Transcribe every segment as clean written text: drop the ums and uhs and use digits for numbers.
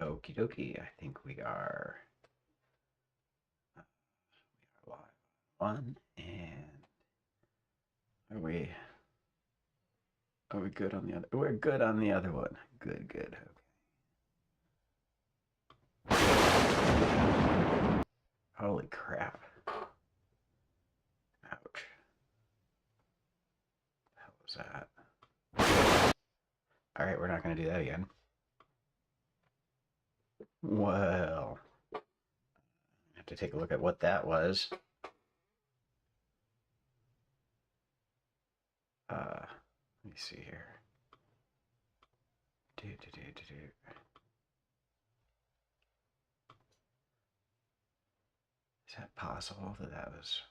Okie dokie. I think we are live on one, and are we good on the other? We're good on the other one. Good, good. Okay. Holy crap. Ouch. What was that? All right, we're not going to do that again. Well, I have to take a look at what that was. Let me see here. Is that possible that that was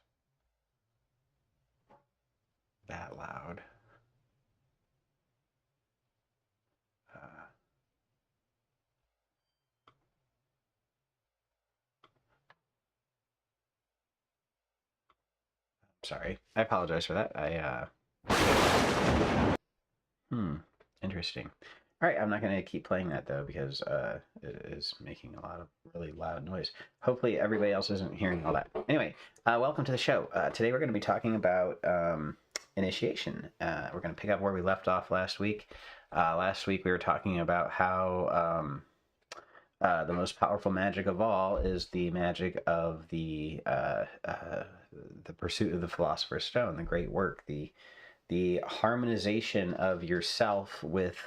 that loud? Sorry, I apologize for that. Interesting. All right, I'm not going to keep playing that though because it is making a lot of really loud noise. Hopefully everybody else isn't hearing all that. Anyway, welcome to the show. Today we're going to be talking about initiation. We're going to pick up where we left off last week. Last week we were talking about how the most powerful magic of all is the magic of the pursuit of the Philosopher's Stone, the great work, the harmonization of yourself with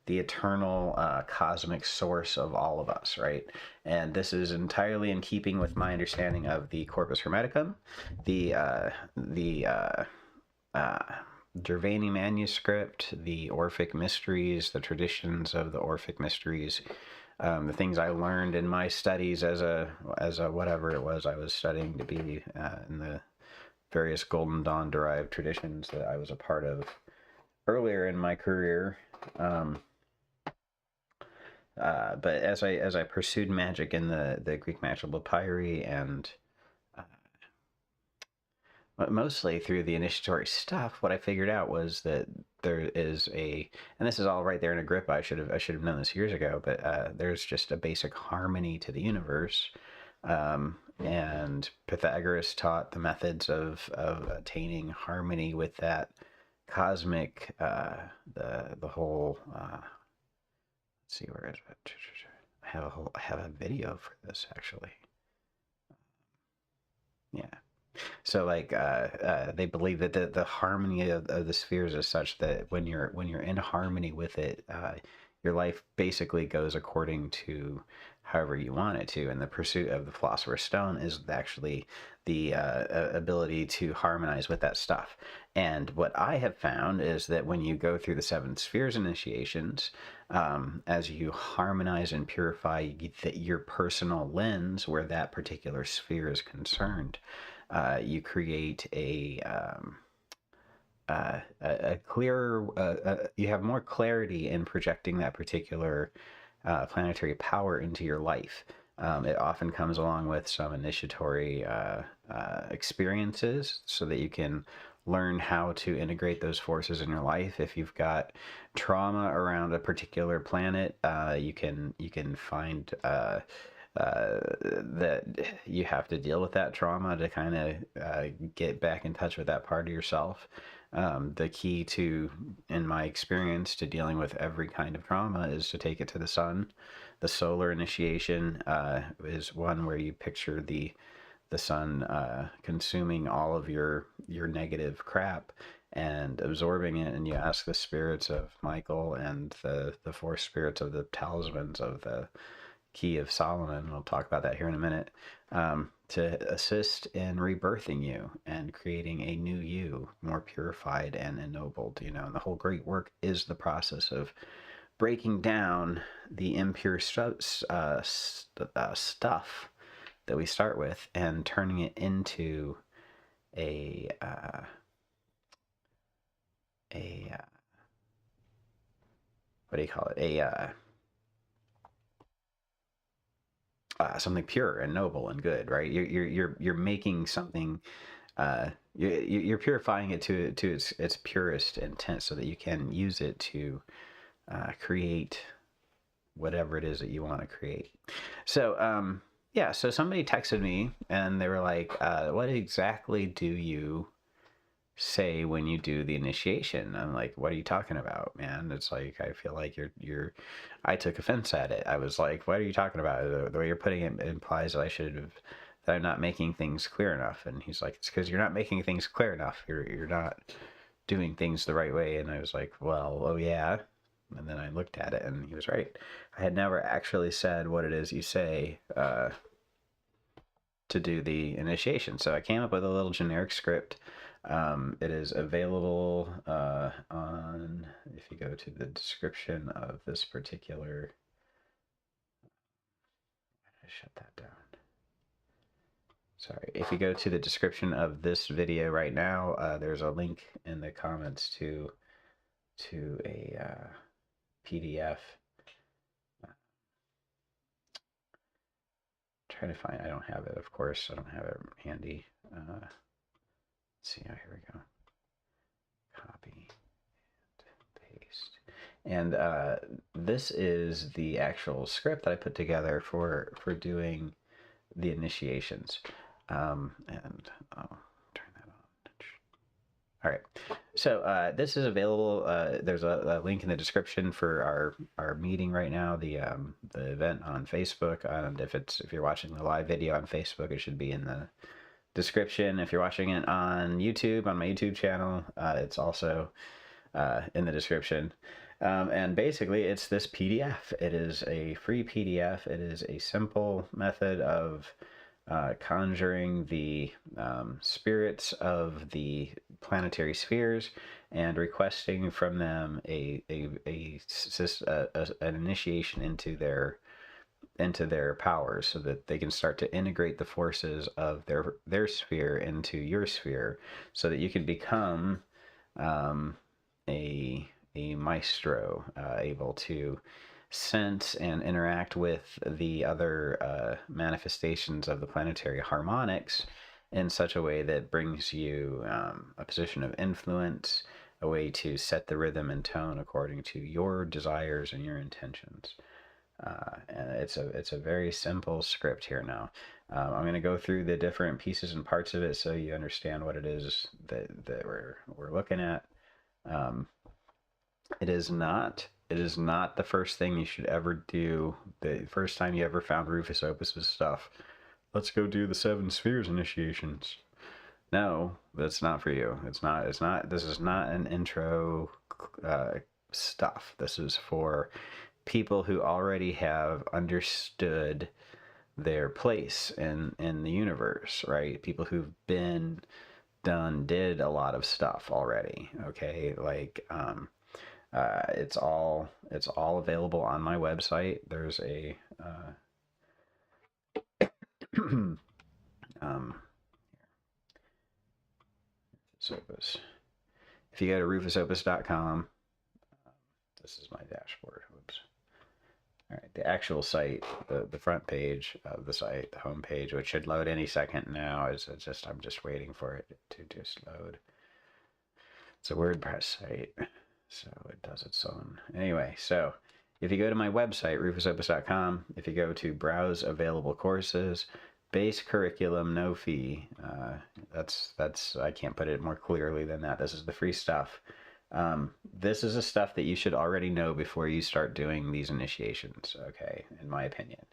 the eternal cosmic source of all of us, right? And this is entirely in keeping with my understanding of the Corpus Hermeticum, the Gervani manuscript, the Orphic mysteries, the traditions of the Orphic mysteries, the things I learned in my studies as a whatever it was I was studying to be in the various Golden Dawn derived traditions that I was a part of earlier in my career. But as I pursued magic in the Greek magical papyri and mostly through the initiatory stuff, what I figured out was that there is and this is all right there in Agrippa. I should have known this years ago, but there's just a basic harmony to the universe. And Pythagoras taught the methods of attaining harmony with that cosmic, the whole. Let's see, where is it? I have a video for this actually. Yeah. So like they believe that the harmony of the spheres is such that when you're in harmony with it, your life basically goes according to however you want it to. And the pursuit of the Philosopher's Stone is actually the ability to harmonize with that stuff. And what I have found is that when you go through the seven spheres initiations, as you harmonize and purify your personal lens where that particular sphere is concerned, you create a clearer, you have more clarity in projecting that particular planetary power into your life. It often comes along with some initiatory experiences so that you can learn how to integrate those forces in your life. If you've got trauma around a particular planet, you can find that you have to deal with that trauma to kind of get back in touch with that part of yourself. The key to, in my experience, to dealing with every kind of trauma is to take it to the sun. The solar initiation is one where you picture the sun consuming all of your negative crap and absorbing it, and you ask the spirits of Michael and the four spirits of the talismans of the Key of Solomon, we'll talk about that here in a minute, to assist in rebirthing you and creating a new you, more purified and ennobled, and the whole great work is the process of breaking down the impure stuff that we start with and turning it into a what do you call it? Something pure and noble and good, right? You're making something. You're purifying it to its purest intent, so that you can use it to create whatever it is that you want to create. So yeah, so somebody texted me and they were like, what exactly do you say when you do the initiation? I'm like, what are you talking about, man? It's like, I feel like you're I took offense at it. I was like, what are you talking about? The way you're putting it implies that that I'm not making things clear enough. And he's like, it's because you're not making things clear enough. You're not doing things the right way. And I was like, well, oh yeah. And then I looked at it and he was right. I had never actually said what it is you say to do the initiation. So I came up with a little generic script. It is available on, if you go to the description of this particular, I shut that down. Sorry, if you go to the description of this video right now, there's a link in the comments to a PDF. Trying to find, I don't have it, of course, I don't have it handy. Let's see, here we go. Copy and paste. And this is the actual script that I put together for doing the initiations. And I'll turn that on. All right. So this is available. There's a link in the description for our meeting right now, the event on Facebook. And if you're watching the live video on Facebook, it should be in the description. If you're watching it on YouTube, on my YouTube channel, it's also in the description. And basically, it's this PDF. It is a free PDF. It is a simple method of conjuring the spirits of the planetary spheres and requesting from them an initiation into their powers, so that they can start to integrate the forces of their sphere into your sphere, so that you can become a maestro, able to sense and interact with the other manifestations of the planetary harmonics in such a way that brings you a position of influence, a way to set the rhythm and tone according to your desires and your intentions. And it's a very simple script here now. I'm going to go through the different pieces and parts of it so you understand what it is that we're looking at. It is not the first thing you should ever do. The first time you ever found Rufus Opus's stuff, let's go do the 7 spheres initiations. No, that's not for you. It's not. This is not an intro stuff. This is for people who already have understood their place in the universe, right? People who've did a lot of stuff already. Okay, like it's all available on my website. There's a Opus. If you go to rufusopus.com, this is my dashboard. Oops. All right, the actual site, the front page of the site, the home page, which should load any second now. I'm just waiting for it to just load. It's a WordPress site, so it does its own. Anyway, so if you go to my website, rufusopus.com, if you go to browse available courses, base curriculum, no fee. That's I can't put it more clearly than that. This is the free stuff. This is the stuff that you should already know before you start doing these initiations, okay, in my opinion.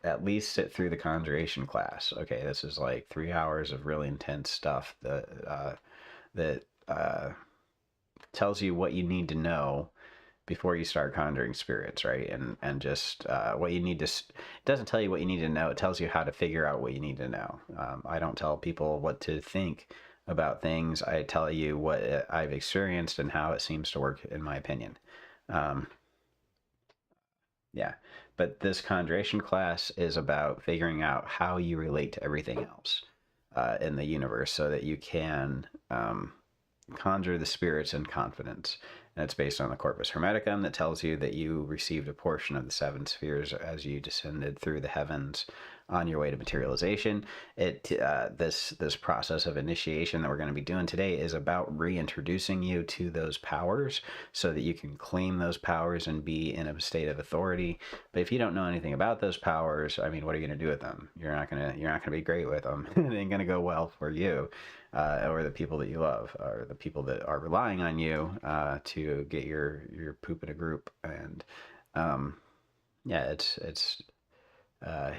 At least sit through the conjuration class. Okay, this is like 3 hours of really intense stuff that tells you what you need to know before you start conjuring spirits, right? And just what you need to, it doesn't tell you what you need to know, it tells you how to figure out what you need to know. I don't tell people what to think about things. I tell you what I've experienced and how it seems to work, in my opinion. Yeah, but this conjuration class is about figuring out how you relate to everything else in the universe, so that you can conjure the spirits in confidence. And it's based on the Corpus Hermeticum that tells you that you received a portion of the 7 spheres as you descended through the heavens on your way to materialization. This process of initiation that we're going to be doing today is about reintroducing you to those powers so that you can claim those powers and be in a state of authority. But if you don't know anything about those powers, I mean, what are you going to do with them? You're not gonna be great with them. It ain't gonna go well for you, or the people that you love, or the people that are relying on you to get your poop in a group. And yeah, it's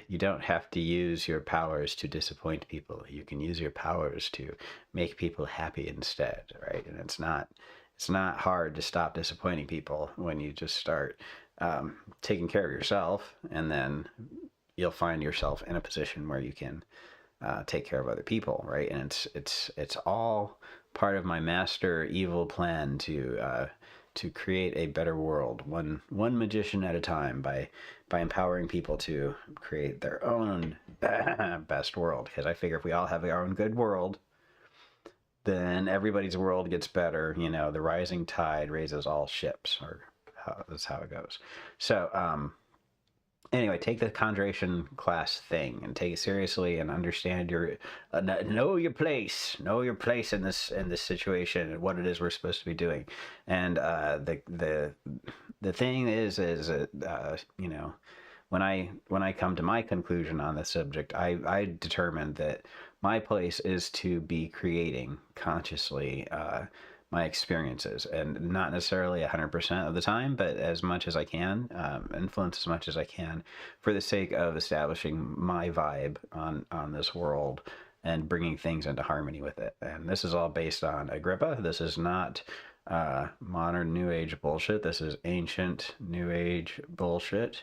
you don't have to use your powers to disappoint people. You can use your powers to make people happy instead, right? And it's not hard to stop disappointing people when you just start taking care of yourself, and then you'll find yourself in a position where you can take care of other people, right? And it's all part of my master evil plan to create a better world, one magician at a time, by empowering people to create their own best world. Because I figure if we all have our own good world, then everybody's world gets better. You know, the rising tide raises all ships, or that's how it goes. So anyway, take the conjuration class thing and take it seriously, and understand your know your place in this situation and what it is we're supposed to be doing. And the thing is you know, when I come to my conclusion on this subject, I determined that my place is to be creating consciously my experiences, and not necessarily 100% of the time, but as much as I can, influence as much as I can, for the sake of establishing my vibe on this world and bringing things into harmony with it. And this is all based on Agrippa. This is not modern New Age bullshit. This is ancient New Age bullshit.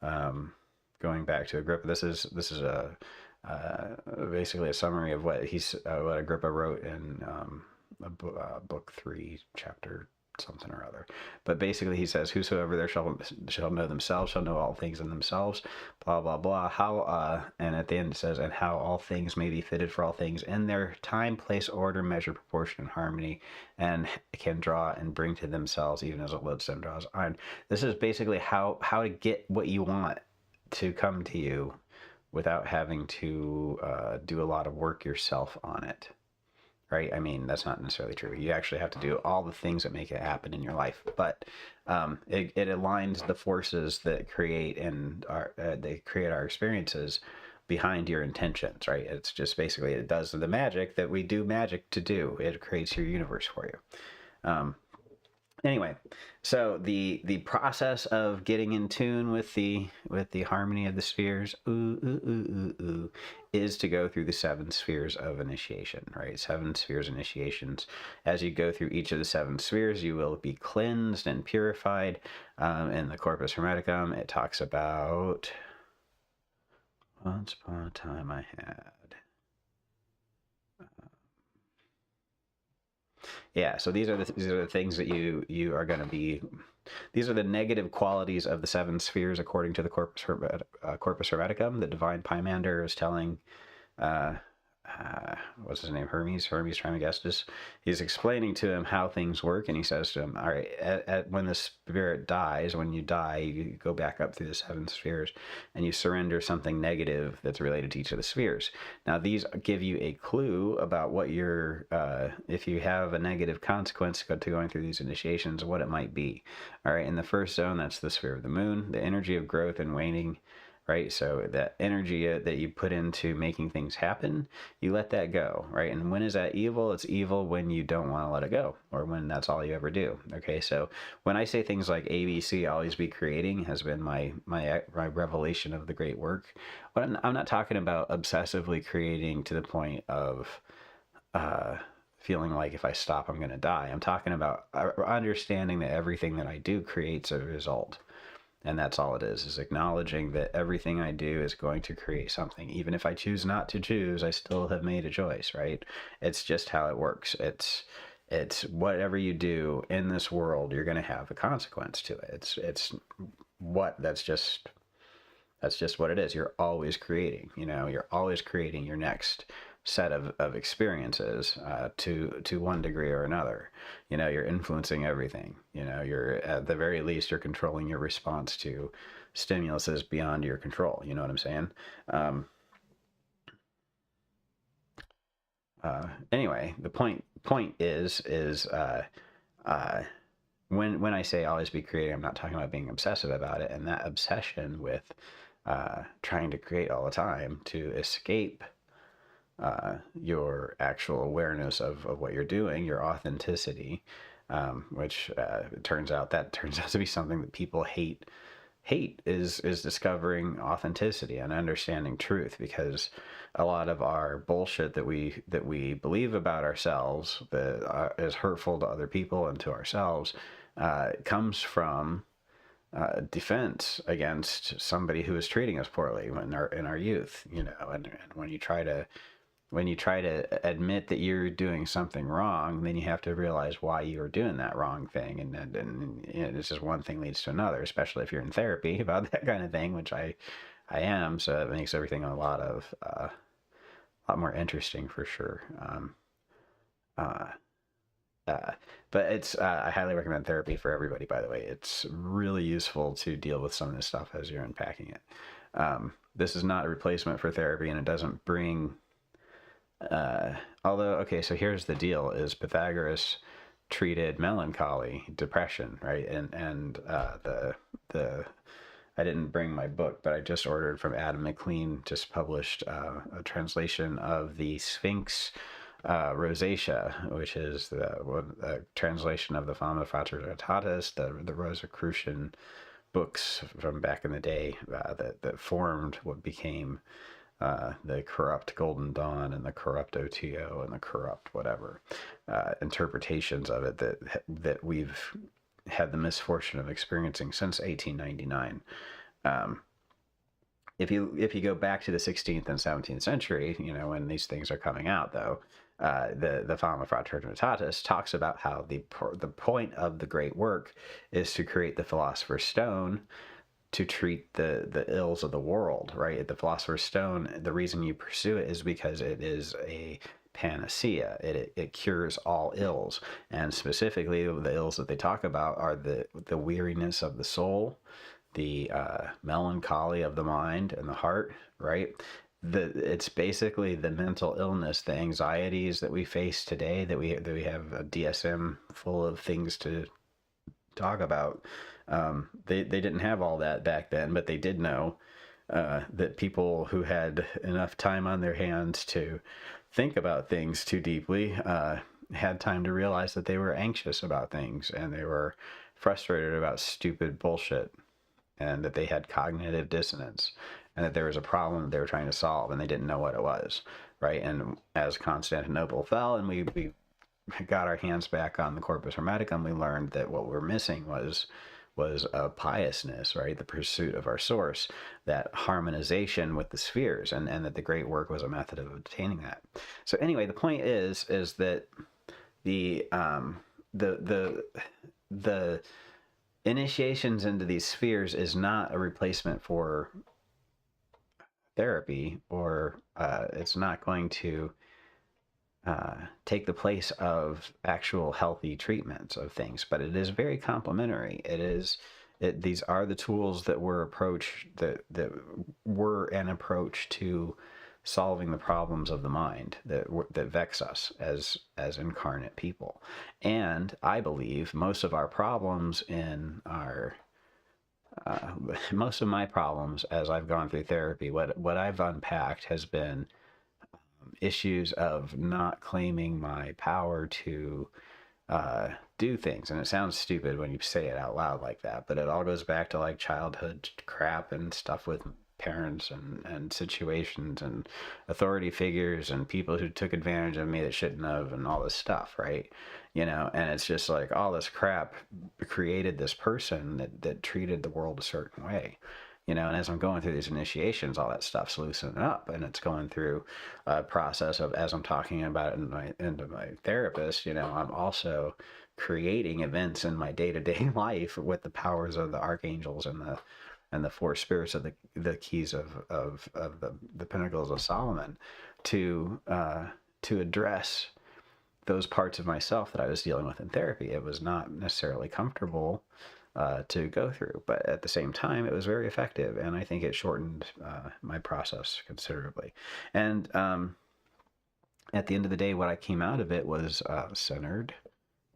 Going back to Agrippa, this is a basically a summary of what what Agrippa wrote in book 3, chapter something or other. But basically he says, whosoever there shall know themselves shall know all things in themselves, blah blah blah. How and at the end it says, and how all things may be fitted for all things in their time, place, order, measure, proportion, and harmony, and can draw and bring to themselves even as a lodestone draws iron. This is basically how to get what you want to come to you without having to do a lot of work yourself on it. Right? I mean, that's not necessarily true. You actually have to do all the things that make it happen in your life, but it aligns the forces that create our experiences behind your intentions, right? It's just basically, it does the magic that we do magic to do. It creates your universe for you. Anyway, so the process of getting in tune with the harmony of the spheres, is to go through the 7 spheres of initiation, right? 7 spheres initiations. As you go through each of the 7 spheres, you will be cleansed and purified. In the Corpus Hermeticum, it talks about, once upon a time I had. Yeah, so these are the things that you are going to be. These are the negative qualities of the 7 spheres according to the Corpus Hermeticum. The divine Pymander is telling, what's his name, Hermes Trismegistus. He's explaining to him how things work, and he says to him, all right, when the spirit dies, when you die, you go back up through the 7 spheres, and you surrender something negative that's related to each of the spheres. Now, these give you a clue about what if you have a negative consequence to going through these initiations, what it might be. All right, in the first zone, that's the sphere of the moon, the energy of growth and waning. Right, so that energy that you put into making things happen, you let that go, right? And when is that evil? It's evil when you don't want to let it go, or when that's all you ever do. Okay, so when I say things like ABC, always be creating, has been my revelation of the great work. But I'm not talking about obsessively creating to the point of feeling like if I stop, I'm going to die. I'm talking about understanding that everything that I do creates a result. And that's all it is acknowledging that everything I do is going to create something. Even if I choose not to choose, I still have made a choice, right? It's just how it works. It's whatever you do in this world, you're going to have a consequence to it. That's just what it is. You're always creating, you're always creating your next set of experiences to one degree or another. You're influencing everything. You're, at the very least, you're controlling your response to stimuluses beyond your control. You know what I'm saying? Um, anyway, the point is when I say always be creating, I'm not talking about being obsessive about it, and that obsession with trying to create all the time to escape your actual awareness of what you're doing, your authenticity, which turns out to be something that people hate is discovering authenticity and understanding truth, because a lot of our bullshit that we believe about ourselves that is hurtful to other people and to ourselves comes from defense against somebody who is treating us poorly in our youth, and when you try to admit that you're doing something wrong, then you have to realize why you're doing that wrong thing. And it's just one thing leads to another, especially if you're in therapy about that kind of thing, which I am. So it makes everything a lot more interesting for sure. Uh, but I highly recommend therapy for everybody, by the way. It's really useful to deal with some of this stuff as you're unpacking it. This is not a replacement for therapy, and it doesn't bring although, okay, so here's the deal: is Pythagoras treated melancholy, depression, right? And the I didn't bring my book, but I just ordered from Adam McLean, just published a translation of the Sphinx Rosacea, which is the translation of the Fama Fraternitatis, the Rosicrucian books from back in the day that formed what became the corrupt Golden Dawn and the corrupt OTO and the corrupt whatever interpretations of it that we've had the misfortune of experiencing since 1899. If you go back to the 16th and 17th century, when these things are coming out, though, the Fama Fraternitatis talks about how the point of the great work is to create the Philosopher's Stone to treat the ills of the world, right? The Philosopher's Stone, the reason you pursue it is because it is a panacea. It cures all ills, and specifically the ills that they talk about are the weariness of the soul, the melancholy of the mind and the heart, right? It's basically the mental illness, the anxieties that we face today, that we have a DSM full of things to talk about. They didn't have all that back then, but they did know that people who had enough time on their hands to think about things too deeply had time to realize that they were anxious about things, and they were frustrated about stupid bullshit, and that they had cognitive dissonance, and that there was a problem that they were trying to solve, and they didn't know what it was, right? And as Constantinople fell and we got our hands back on the Corpus Hermeticum, we learned that what we're missing was a piousness, right? The pursuit of our source, that harmonization with the spheres, and that the great work was a method of obtaining that. So anyway, the point is that the initiations into these spheres is not a replacement for therapy, or it's not going to take the place of actual healthy treatments of things, but it is very complementary. These are the tools that were an approach to solving the problems of the mind that vex us as incarnate people. And I believe most of our problems most of my problems as I've gone through therapy, what I've unpacked has been issues of not claiming my power to do things. And it sounds stupid when you say it out loud like that, but it all goes back to like childhood crap and stuff with parents and situations and authority figures and people who took advantage of me that shouldn't have, and all this stuff, right? And it's just like all this crap created this person that treated the world a certain way. And as I'm going through these initiations, all that stuff's loosening up, and it's going through a process of, as I'm talking about it into my therapist, I'm also creating events in my day-to-day life with the powers of the archangels and and the four spirits of the keys of the Pinnacles of Solomon to address those parts of myself that I was dealing with in therapy. It was not necessarily comfortable to go through, but at the same time, it was very effective, and I think it shortened my process considerably. And at the end of the day, what I came out of it was centered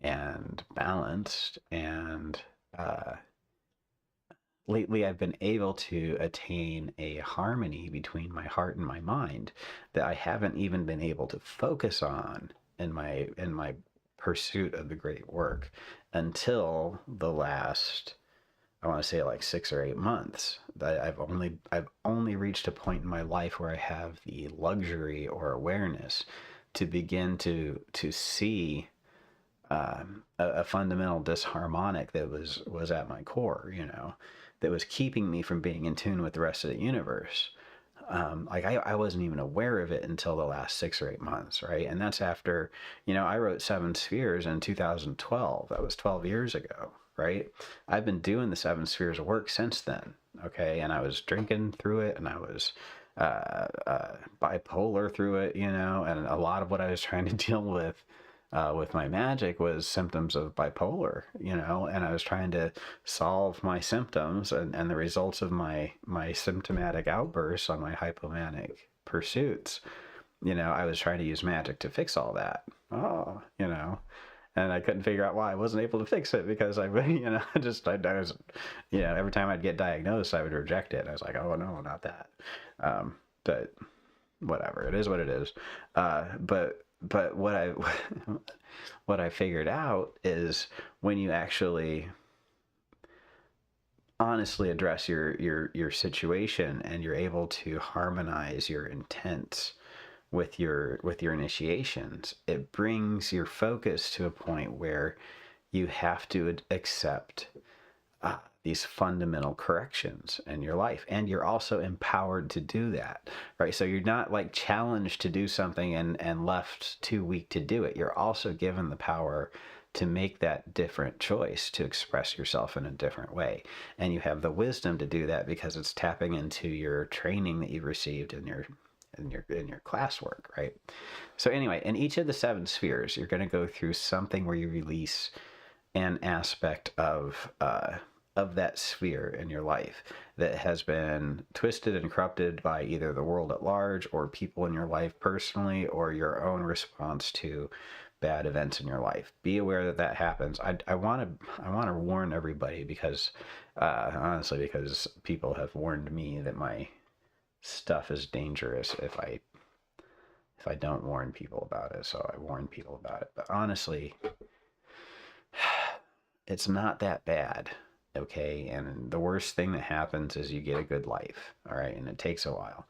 and balanced, and lately I've been able to attain a harmony between my heart and my mind that I haven't even been able to focus on in my pursuit of the great work until the last, I want to say, like 6 or 8 months. I've only reached a point in my life where I have the luxury or awareness to begin to see a fundamental disharmonic that was at my core, that was keeping me from being in tune with the rest of the universe. Like I wasn't even aware of it until the last 6 or 8 months, right? And that's after, I wrote Seven Spheres in 2012. That was 12 years ago, right? I've been doing the Seven Spheres work since then, okay? And I was drinking through it, and I was bipolar through it, and a lot of what I was trying to deal with my magic was symptoms of bipolar, and I was trying to solve my symptoms and the results of my symptomatic outbursts on my hypomanic pursuits. I was trying to use magic to fix all that. And I couldn't figure out why I wasn't able to fix it, because I was, every time I'd get diagnosed, I would reject it. I was like, oh no, not that. But whatever, it is what it is. But what I figured out is, when you actually honestly address your situation, and you're able to harmonize your intents with your initiations, it brings your focus to a point where you have to accept these fundamental corrections in your life, and you're also empowered to do that, right? So you're not like challenged to do something and left too weak to do it. You're also given the power to make that different choice, to express yourself in a different way, and you have the wisdom to do that because it's tapping into your training that you've received in your classwork, right? So anyway, in each of the seven spheres, you're going to go through something where you release an aspect of that sphere in your life that has been twisted and corrupted by either the world at large, or people in your life personally, or your own response to bad events in your life. Be aware that that happens. I want to warn everybody, because honestly, because people have warned me that my stuff is dangerous if I don't warn people about it. So I warn people about it. But honestly, it's not that bad. Okay, and the worst thing that happens is you get a good life, all right, and it takes a while.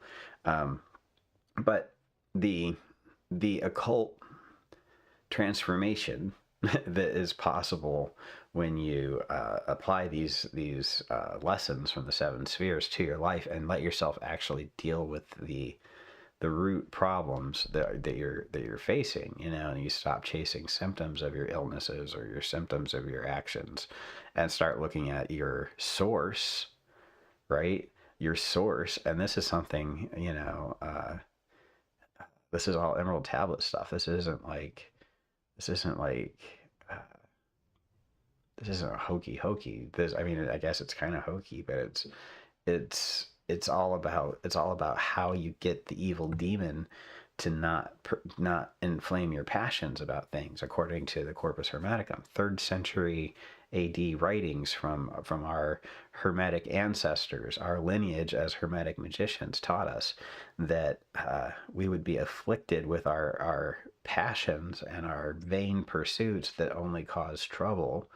But the occult transformation that is possible when you apply these lessons from the seven spheres to your life, and let yourself actually deal with the root problems that you're facing, and you stop chasing symptoms of your illnesses or your symptoms of your actions, and start looking at your source, right? Your source. And this is something, this is all Emerald Tablet stuff. This isn't like this isn't hokey. I guess it's kind of hokey, but it's all about how you get the evil demon to not inflame your passions about things, according to the Corpus Hermeticum, 3rd century AD writings from our Hermetic ancestors. Our lineage as Hermetic magicians taught us that we would be afflicted with our passions and our vain pursuits that only cause trouble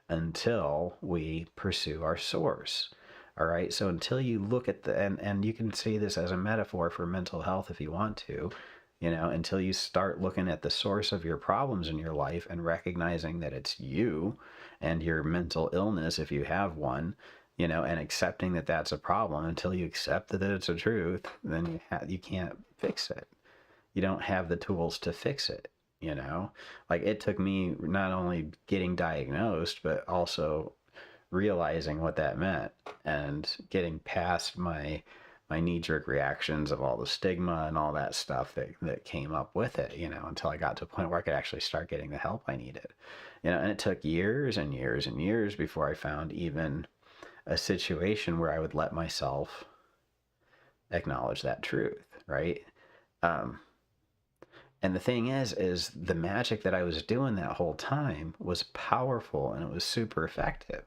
until we pursue our source. All right, so until you look at and you can see this as a metaphor for mental health if you want to, until you start looking at the source of your problems in your life and recognizing that it's you and your mental illness, if you have one, and accepting that that's a problem. Until you accept that it's a truth, then you can't fix it. You don't have the tools to fix it. Like, it took me not only getting diagnosed, but also realizing what that meant and getting past my knee-jerk reactions of all the stigma and all that stuff that came up with it, until I got to a point where I could actually start getting the help I needed. And it took years and years and years before I found even a situation where I would let myself acknowledge that truth, right? And the thing is the magic that I was doing that whole time was powerful and it was super effective,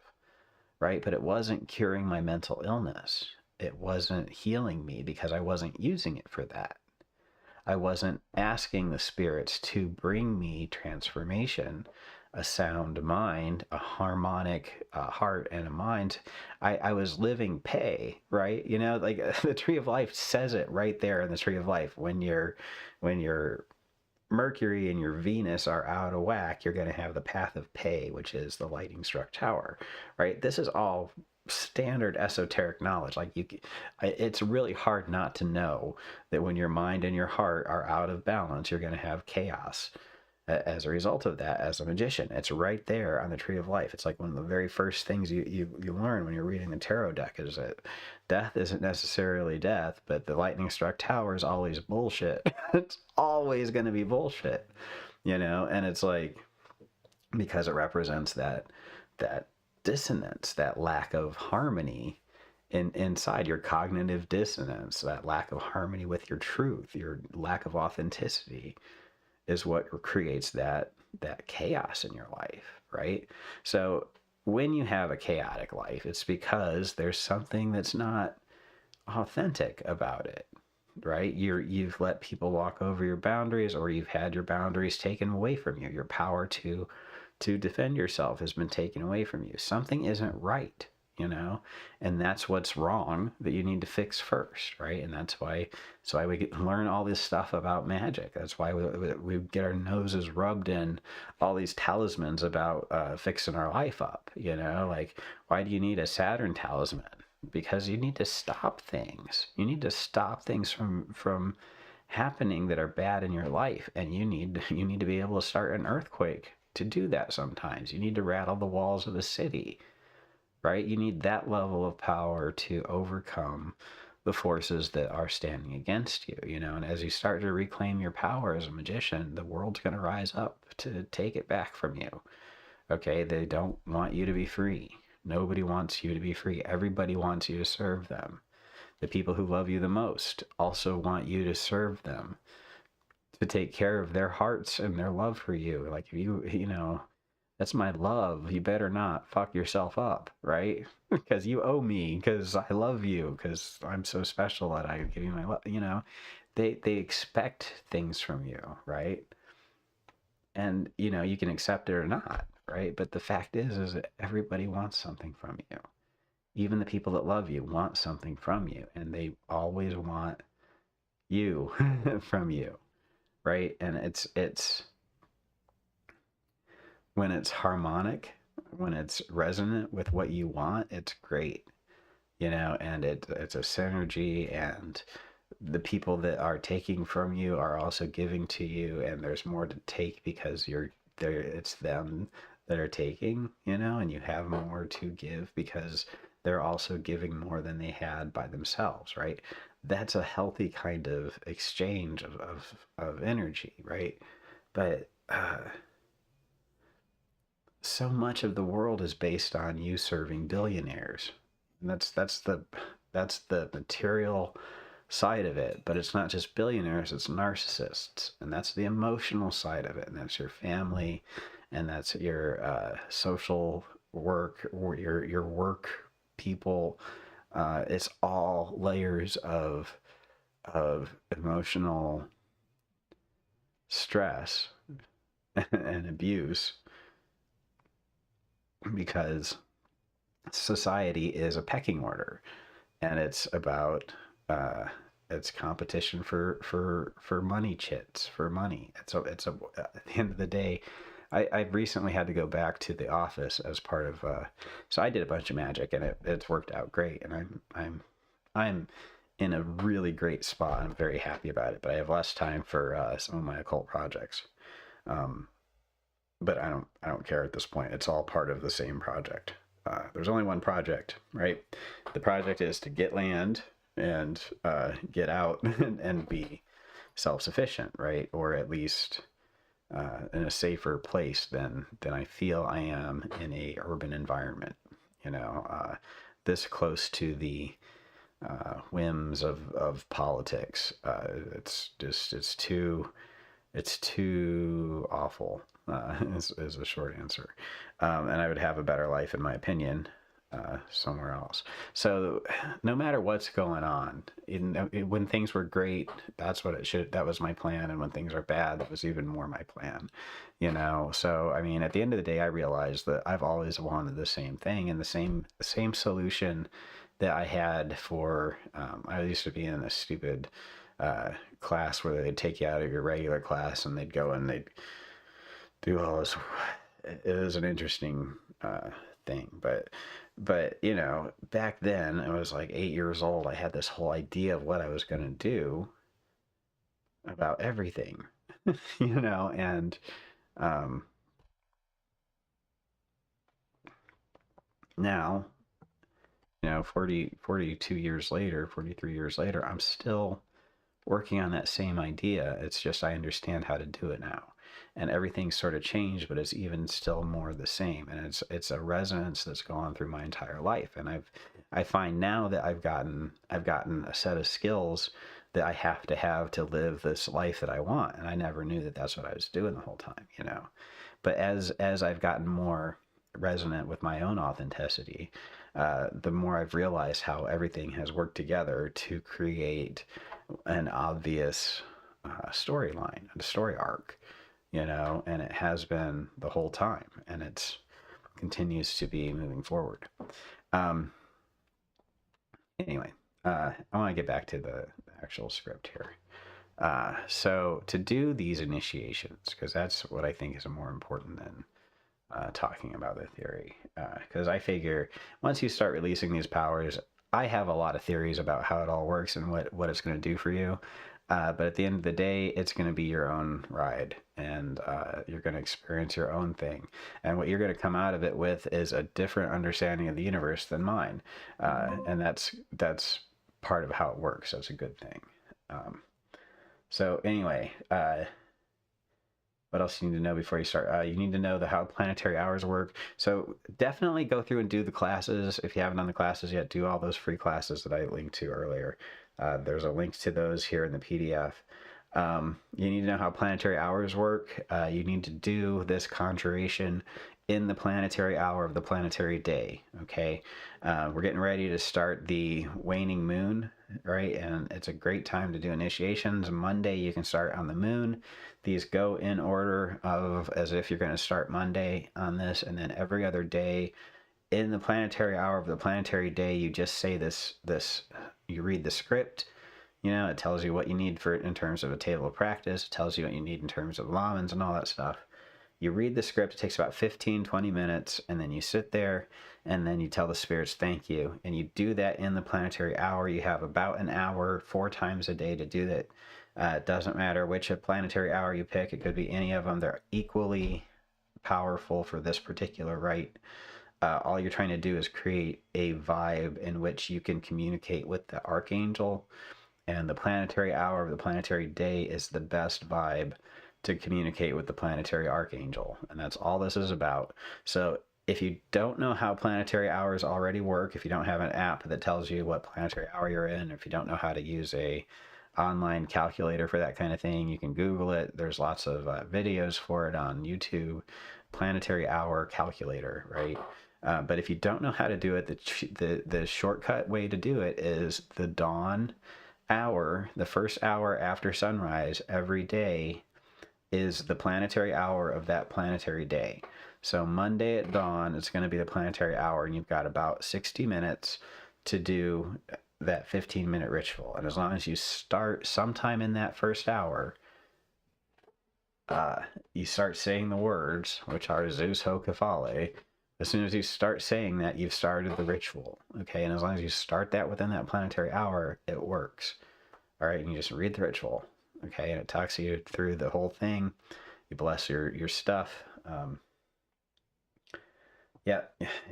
right? But it wasn't curing my mental illness. It wasn't healing me because I wasn't using it for that. I wasn't asking the spirits to bring me transformation, a sound mind, a harmonic heart and a mind. I was living pay, right? Like the Tree of Life says it right there in the Tree of Life. When your Mercury and your Venus are out of whack, you're going to have the path of pay, which is the lightning struck tower, right? This is all standard esoteric knowledge. Like it's really hard not to know that when your mind and your heart are out of balance, you're going to have chaos as a result of that. As a magician, it's right there on the Tree of Life. It's like one of the very first things you learn when you're reading the tarot deck is that death isn't necessarily death, but the lightning struck tower is always bullshit. It's always going to be bullshit, and it's like, because it represents that dissonance, that lack of harmony inside, your cognitive dissonance, that lack of harmony with your truth, your lack of authenticity is what creates that chaos in your life, right? So when you have a chaotic life, it's because there's something that's not authentic about it, right? You've let people walk over your boundaries, or you've had your boundaries taken away from you. Your power to defend yourself has been taken away from you. Something isn't right, and that's what's wrong that you need to fix first, right? And that's why we learn all this stuff about magic. That's why we get our noses rubbed in all these talismans about fixing our life up, like, why do you need a Saturn talisman? Because you need to stop things. You need to stop things from happening that are bad in your life, and you need to be able to start an earthquake to do that. Sometimes you need to rattle the walls of a city, right? You need that level of power to overcome the forces that are standing against you, and as you start to reclaim your power as a magician, the world's going to rise up to take it back from you. Okay, they don't want you to be free. Nobody wants you to be free. Everybody wants you to serve them. The people who love you the most also want you to serve them, to take care of their hearts and their love for you. Like, if that's my love, you better not fuck yourself up, right? Because you owe me, because I love you, because I'm so special that I give you my love. They expect things from you, right? And you can accept it or not, right? But the fact is that everybody wants something from you. Even the people that love you want something from you, and they always want you from you, right? And it's when it's harmonic, when it's resonant with what you want, it's great, and it's a synergy, and the people that are taking from you are also giving to you, and there's more to take because you're there. It's them that are taking, and you have more to give because they're also giving more than they had by themselves, right? That's a healthy kind of exchange of energy, right? But so much of the world is based on you serving billionaires, and that's the material side of it. But it's not just billionaires, it's narcissists, and that's the emotional side of it, and that's your family, and that's your social work, or your work people. It's all layers of emotional stress and abuse, because society is a pecking order, and it's about it's competition for money chits, for money. It's a at the end of the day, I've recently had to go back to the office as part of so I did a bunch of magic, and it's worked out great, and I'm in a really great spot. I'm very happy about it, but I have less time for some of my occult projects. But I don't care at this point. It's all part of the same project. there's only one project, right? The project is to get land and get out and be self-sufficient, right? Or at least in a safer place than I feel I am in a urban environment. This close to the whims of politics. It's too awful. Is the short answer, and I would have a better life, in my opinion, somewhere else. So, no matter what's going on, when things were great, that's what it should. That was my plan, and when things are bad, that was even more my plan. So I mean, at the end of the day, I realized that I've always wanted the same thing, and the same solution that I had for. I used to be in a stupid class where they'd take you out of your regular class and they'd go and they'd do all this. It was an interesting thing, but back then I was like 8 years old. I had this whole idea of what I was going to do about everything, and now, 42 years later, 43 years later, I'm still working on that same idea. It's just I understand how to do it now, and everything's sort of changed, but it's even still more the same. And it's a resonance that's gone through my entire life. And I find now that I've gotten a set of skills that I have to live this life that I want. And I never knew that that's what I was doing the whole time, But as I've gotten more resonant with my own authenticity, the more I've realized how everything has worked together to create an obvious storyline, a story arc, and it has been the whole time, and it continues to be moving forward. Anyway, I want to get back to the actual script here. So to do these initiations, because that's what I think is more important than talking about the theory, because I figure once you start releasing these powers, I have a lot of theories about how it all works and what it's going to do for you. But at the end of the day, it's going to be your own ride, and you're going to experience your own thing. And what you're going to come out of it with is a different understanding of the universe than mine. And that's part of how it works. That's a good thing. So anyway, what else you need to know before you start? You need to know how planetary hours work. So definitely go through and do the classes. If you haven't done the classes yet, do all those free classes that I linked to earlier. There's a link to those here in the PDF. You need to know how planetary hours work. You need to do this conjuration in the planetary hour of the planetary day, okay? We're getting ready to start the waning moon, right? And it's a great time to do initiations. Monday, you can start on the moon. These go in order of as if you're going to start Monday on this, and then every other day in the planetary hour of the planetary day, you just say this, you read the script. It tells you what you need for it in terms of a table of practice. It tells you what you need in terms of lamans and all that stuff. You read the script. It takes about 15-20 minutes, and then you sit there, and then you tell the spirits thank you, and you do that in the planetary hour. You have about an hour 4 times a day to do that. It doesn't matter which planetary hour you pick. It could be any of them. They're equally powerful for this particular rite. All you're trying to do is create a vibe in which you can communicate with the archangel, and the planetary hour of the planetary day is the best vibe to communicate with the planetary archangel, and that's all this is about. So if you don't know how planetary hours already work, if you don't have an app that tells you what planetary hour you're in, if you don't know how to use a online calculator for that kind of thing, you can Google it. There's lots of videos for it on YouTube. Planetary hour calculator, right? But if you don't know how to do it, the shortcut way to do it is the dawn hour, the first hour after sunrise every day is the planetary hour of that planetary day. So Monday at dawn, it's going to be the planetary hour, and you've got about 60 minutes to do that 15-minute ritual. And as long as you start sometime in that first hour, you start saying the words, which are Zeus Ho Kefale. As soon as you start saying that, you've started the ritual, okay? And as long as you start that within that planetary hour, it works. All right, and you just read the ritual, okay? And it talks you through the whole thing. You bless your stuff. Yeah,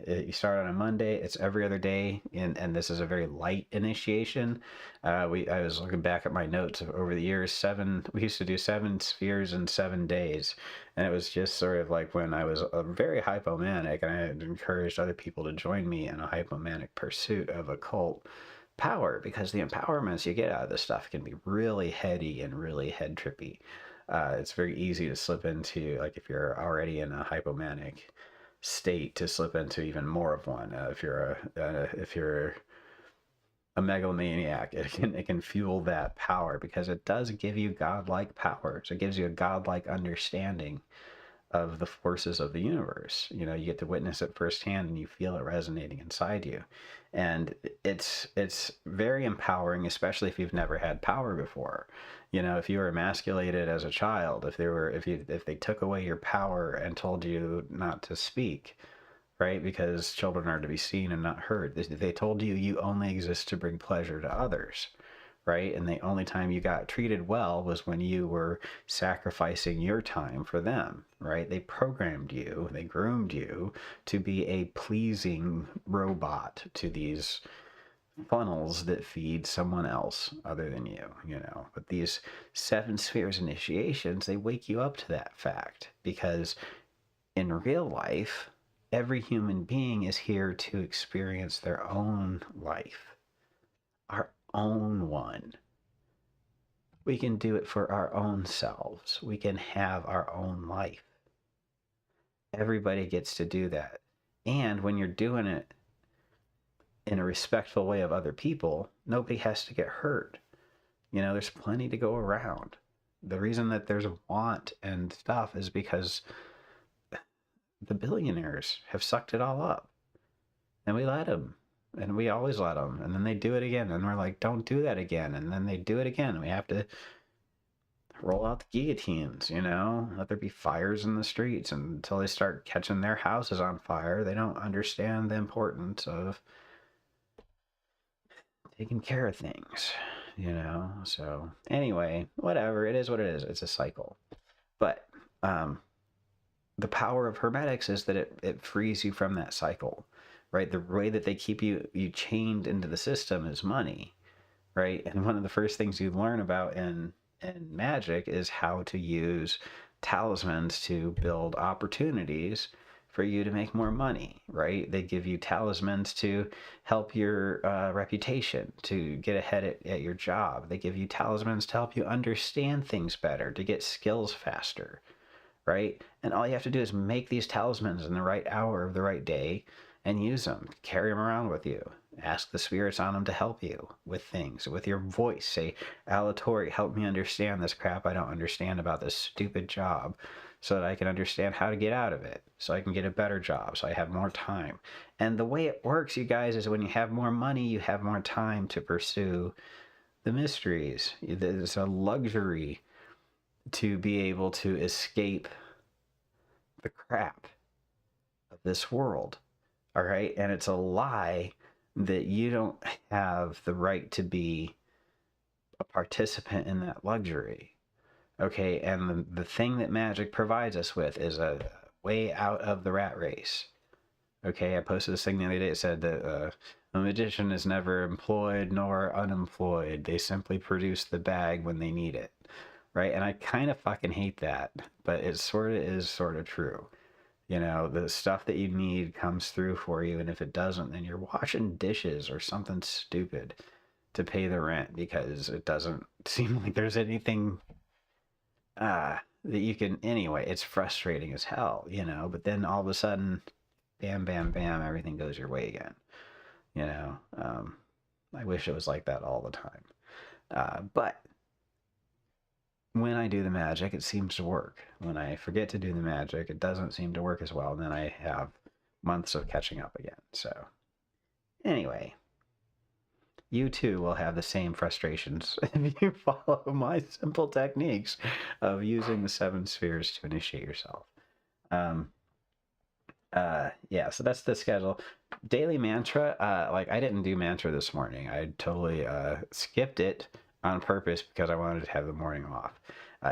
you start on a Monday. It's every other day, and this is a very light initiation. I was looking back at my notes over the years. We used to do 7 spheres in 7 days, and it was just sort of like when I was very hypomanic, and I had encouraged other people to join me in a hypomanic pursuit of occult power, because the empowerments you get out of this stuff can be really heady and really head trippy. It's very easy to slip into, like if you're already in a hypomanic state, to slip into even more of one. If you're a megalomaniac, it can fuel that power, because it does give you godlike powers. It gives you a godlike understanding of the forces of the universe. You get to witness it firsthand, and you feel it resonating inside you, and it's very empowering, especially if you've never had power before. If you were emasculated as a child, if they took away your power and told you not to speak, right? Because children are to be seen and not heard. They told you you only exist to bring pleasure to others, right? And the only time you got treated well was when you were sacrificing your time for them, right? They programmed you, they groomed you to be a pleasing robot to these funnels that feed someone else other than you. But these 7 spheres initiations, they wake you up to that fact, because in real life, every human being is here to experience their own life, our own one. We can do it for our own selves. We can have our own life. Everybody gets to do that. And when you're doing it in a respectful way of other people, nobody has to get hurt. There's plenty to go around. The reason that there's want and stuff is because the billionaires have sucked it all up. And we let them. And we always let them. And then they do it again. And we're like, don't do that again. And then they do it again. We have to roll out the guillotines, let there be fires in the streets. And until they start catching their houses on fire, they don't understand the importance of taking care of things, So anyway, whatever, it is what it is. It's a cycle. But the power of Hermetics is that it frees you from that cycle, right? The way that they keep you chained into the system is money, right? And one of the first things you learn about in magic is how to use talismans to build opportunities for you to make more money, right? They give you talismans to help your reputation, to get ahead at your job. They give you talismans to help you understand things better, to get skills faster, right? And all you have to do is make these talismans in the right hour of the right day and use them, carry them around with you. Ask the spirits on them to help you with things, with your voice. Say, Alatori, help me understand this crap I don't understand about this stupid job, so that I can understand how to get out of it, so I can get a better job, so I have more time. And the way it works, you guys, is when you have more money, you have more time to pursue the mysteries. It's a luxury to be able to escape the crap of this world, all right? And it's a lie that you don't have the right to be a participant in that luxury, okay? And the thing that magic provides us with is a way out of the rat race, okay? I posted this thing the other day. It said that a magician is never employed nor unemployed. They simply produce the bag when they need it, right? And I kind of fucking hate that, but it sort of is sort of true. The stuff that you need comes through for you, and if it doesn't, then you're washing dishes or something stupid to pay the rent, because it doesn't seem like there's anything that you can. Anyway, it's frustrating as hell, but then all of a sudden, bam, bam, bam, everything goes your way again. I wish it was like that all the time. But when I do the magic, it seems to work. When I forget to do the magic, it doesn't seem to work as well. And then I have months of catching up again. So anyway, you too will have the same frustrations if you follow my simple techniques of using the 7 spheres to initiate yourself. Yeah, so that's the schedule. Daily mantra, I didn't do mantra this morning. I totally skipped it on purpose because I wanted to have the morning off.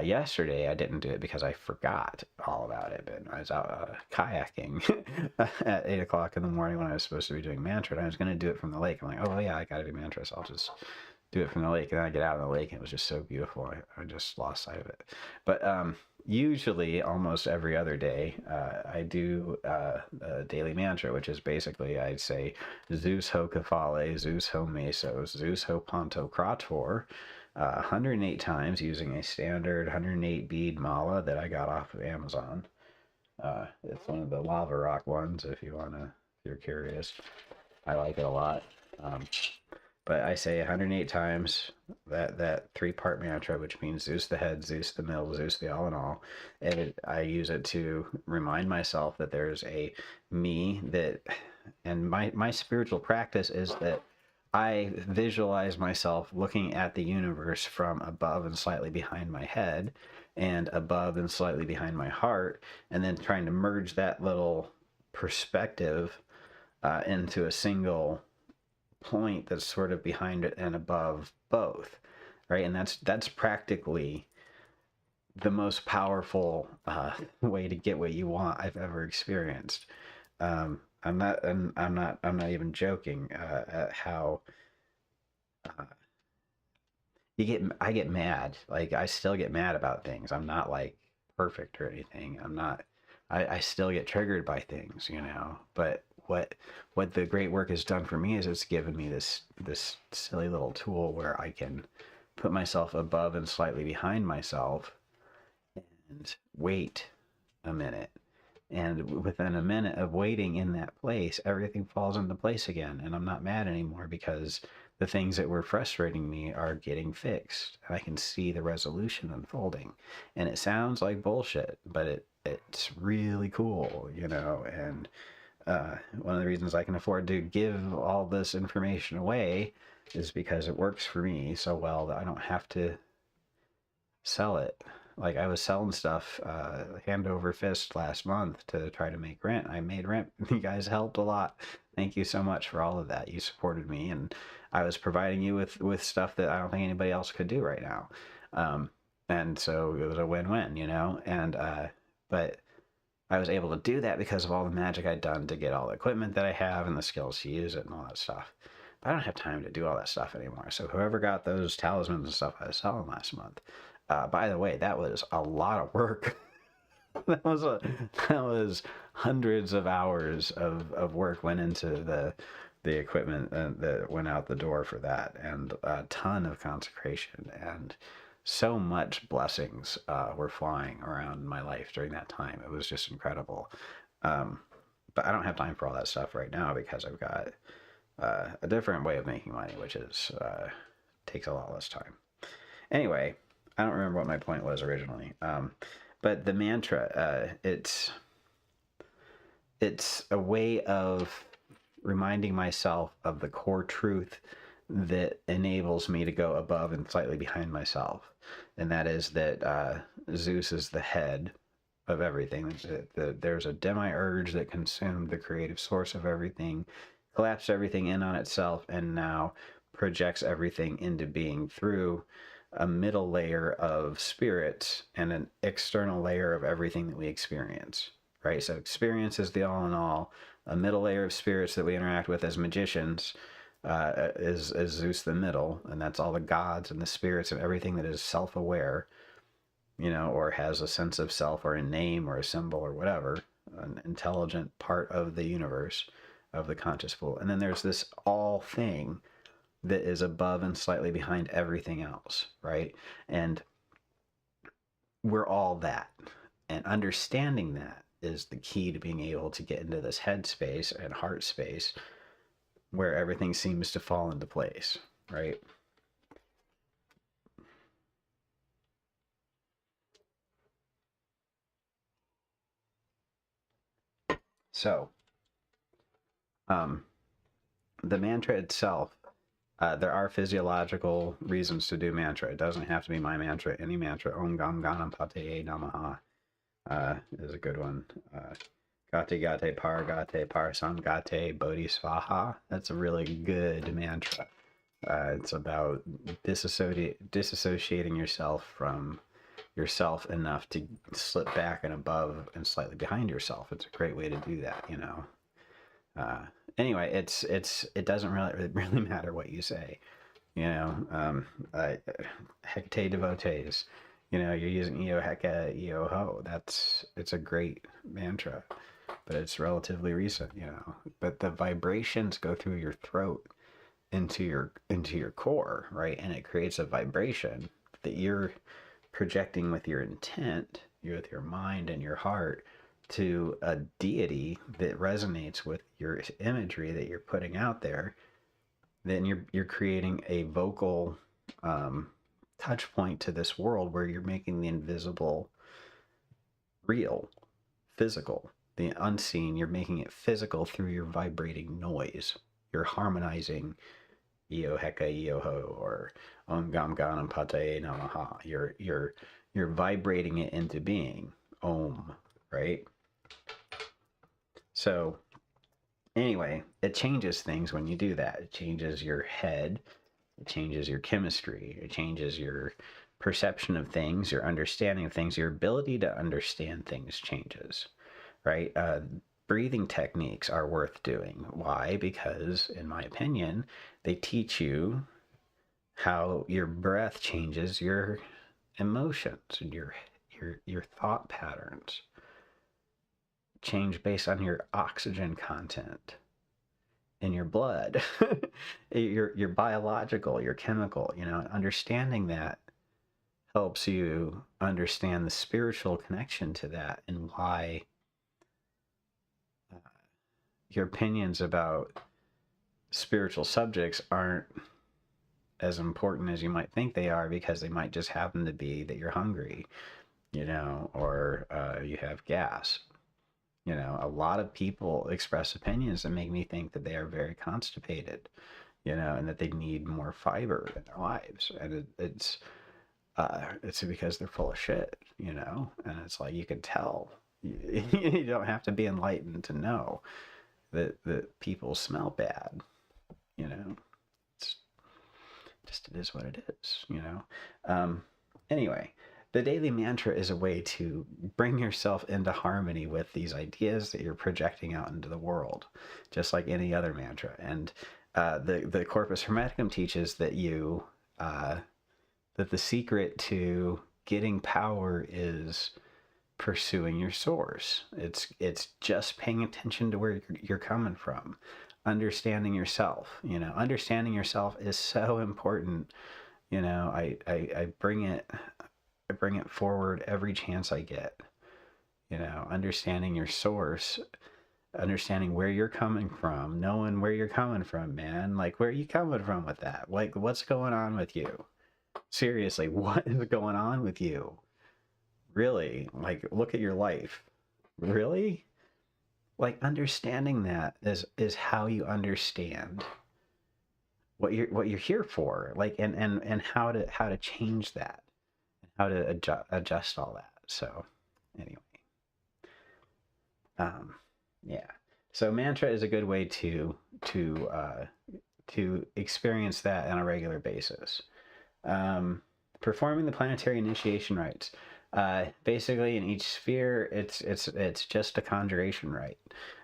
Yesterday, I didn't do it because I forgot all about it. But I was out kayaking at 8 o'clock in the morning when I was supposed to be doing mantra. And I was going to do it from the lake. I'm like, oh, yeah, I got to do mantra. So I'll just do it from the lake. And then I get out of the lake and it was just so beautiful. I just lost sight of it. But usually, almost every other day, I do a daily mantra, which is basically, I'd say, Zeus ho Kephale, Zeus ho Mesos, Zeus ho Ponto Krator, 108 times using a standard 108 bead mala that I got off of Amazon. It's one of the lava rock ones, if you're curious. I like it a lot. But I say 108 times that 3-part mantra, which means Zeus the head, Zeus the middle, Zeus the all in all. And I use it to remind myself that there's a me and my spiritual practice is that I visualize myself looking at the universe from above and slightly behind my head and above and slightly behind my heart, and then trying to merge that little perspective into a single point that's sort of behind it and above both, right? And that's practically the most powerful way to get what you want I've ever experienced. I'm not even joking at how I get mad. Like, I still get mad about things. I'm not like perfect or anything. I still get triggered by things, but what the great work has done for me is it's given me this silly little tool where I can put myself above and slightly behind myself and wait a minute. And within a minute of waiting in that place, everything falls into place again. And I'm not mad anymore because the things that were frustrating me are getting fixed. And I can see the resolution unfolding. And it sounds like bullshit, but it's really cool, And one of the reasons I can afford to give all this information away is because it works for me so well that I don't have to sell it. Like, I was selling stuff hand over fist last month to try to make rent. I made rent. You guys helped a lot. Thank you so much for all of that. You supported me, and I was providing you with stuff that I don't think anybody else could do right now. And so it was a win-win, And but I was able to do that because of all the magic I'd done to get all the equipment that I have and the skills to use it and all that stuff. But I don't have time to do all that stuff anymore. So whoever got those talismans and stuff I was selling last month, by the way, that was a lot of work. that was hundreds of hours of work went into the equipment that went out the door for that, and a ton of consecration, and so much blessings were flying around my life during that time. It was just incredible. But I don't have time for all that stuff right now because I've got a different way of making money, which is takes a lot less time. Anyway, I don't remember what my point was originally. But the mantra, it's a way of reminding myself of the core truth that enables me to go above and slightly behind myself. And that is that Zeus is the head of everything. There's a demiurge that consumed the creative source of everything, collapsed everything in on itself, and now projects everything into being through a middle layer of spirits and an external layer of everything that we experience, right? So experience is the all in all. A middle layer of spirits that we interact with as magicians is Zeus the middle, and that's all the gods and the spirits and everything that is self-aware, or has a sense of self or a name or a symbol or whatever, an intelligent part of the universe, of the conscious pool. And then there's this all thing that is above and slightly behind everything else, right? And we're all that. And understanding that is the key to being able to get into this head space and heart space where everything seems to fall into place, right? So, the mantra itself, there are physiological reasons to do mantra. It doesn't have to be my mantra. Any mantra, Om Gam Ganapataye Namaha, is a good one. Gate Gate Par Gate Parsam Gate Bodhisvaha. That's a really good mantra. It's about disassociating yourself from yourself enough to slip back and above and slightly behind yourself. It's a great way to do that, you know. Anyway, it doesn't really matter what you say, you know. Hecate devotees, you know, you're using eo heka eo ho. It's a great mantra, but it's relatively recent, you know. But the vibrations go through your throat into your core, right? And it creates a vibration that you're projecting with your intent, with your mind and your heart, to a deity that resonates with your imagery that you're putting out there. Then you're creating a vocal touch point to this world where you're making the invisible real, physical, the unseen. You're making it physical through your vibrating noise. You're harmonizing eo heka eo ho, or om gam ganam pate namaha. You're vibrating it into being. Om, right? So anyway, it changes things when you do that. It changes your head, it changes your chemistry, it changes your perception of things, your understanding of things, your ability to understand things changes, right? Breathing techniques are worth doing. Why? Because, in my opinion, they teach you how your breath changes your emotions and your thought patterns. Change based on your oxygen content in your blood, your biological, your chemical, you know. Understanding that helps you understand the spiritual connection to that, and why your opinions about spiritual subjects aren't as important as you might think they are, because they might just happen to be that you're hungry, you know, or you have gas. You know, a lot of people express opinions that make me think that they are very constipated, you know, and that they need more fiber in their lives. And it's because they're full of shit, you know. And it's like, you can tell. You don't have to be enlightened to know that people smell bad, you know. It's just, it is what it is, you know. Anyway, the daily mantra is a way to bring yourself into harmony with these ideas that you're projecting out into the world, just like any other mantra. And the Corpus Hermeticum teaches that that the secret to getting power is pursuing your source. It's just paying attention to where you're coming from, understanding yourself. You know, understanding yourself is so important. You know, I bring it forward every chance I get. You know, understanding your source, understanding where you're coming from, knowing where you're coming from, man. Like, where are you coming from with that? Like, what's going on with you? Seriously, what is going on with you? Really? Like, look at your life. Really? Like, understanding that is how you understand what you're here for. Like, and how to change that, how to adjust all that. So anyway, yeah. So mantra is a good way to experience that on a regular basis. Performing the planetary initiation rites. Basically, in each sphere, it's just a conjuration rite.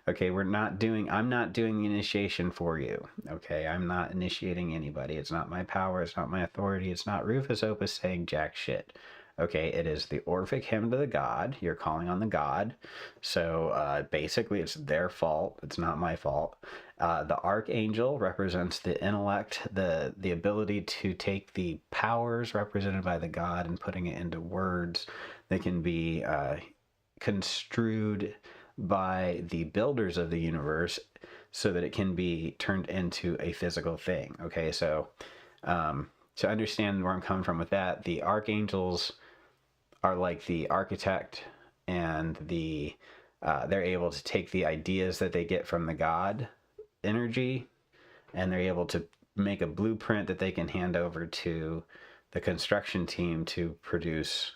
Okay, I'm not doing the initiation for you. Okay, I'm not initiating anybody. It's not my power. It's not my authority. It's not Rufus Opus saying jack shit. Okay, it is the Orphic hymn to the god. You're calling on the god. So basically, it's their fault. It's not my fault. The archangel represents the intellect, the ability to take the powers represented by the god and putting it into words that can be construed by the builders of the universe so that it can be turned into a physical thing. Okay, so to understand where I'm coming from with that, the archangels are like the architect, and they're able to take the ideas that they get from the god energy, and they're able to make a blueprint that they can hand over to the construction team to produce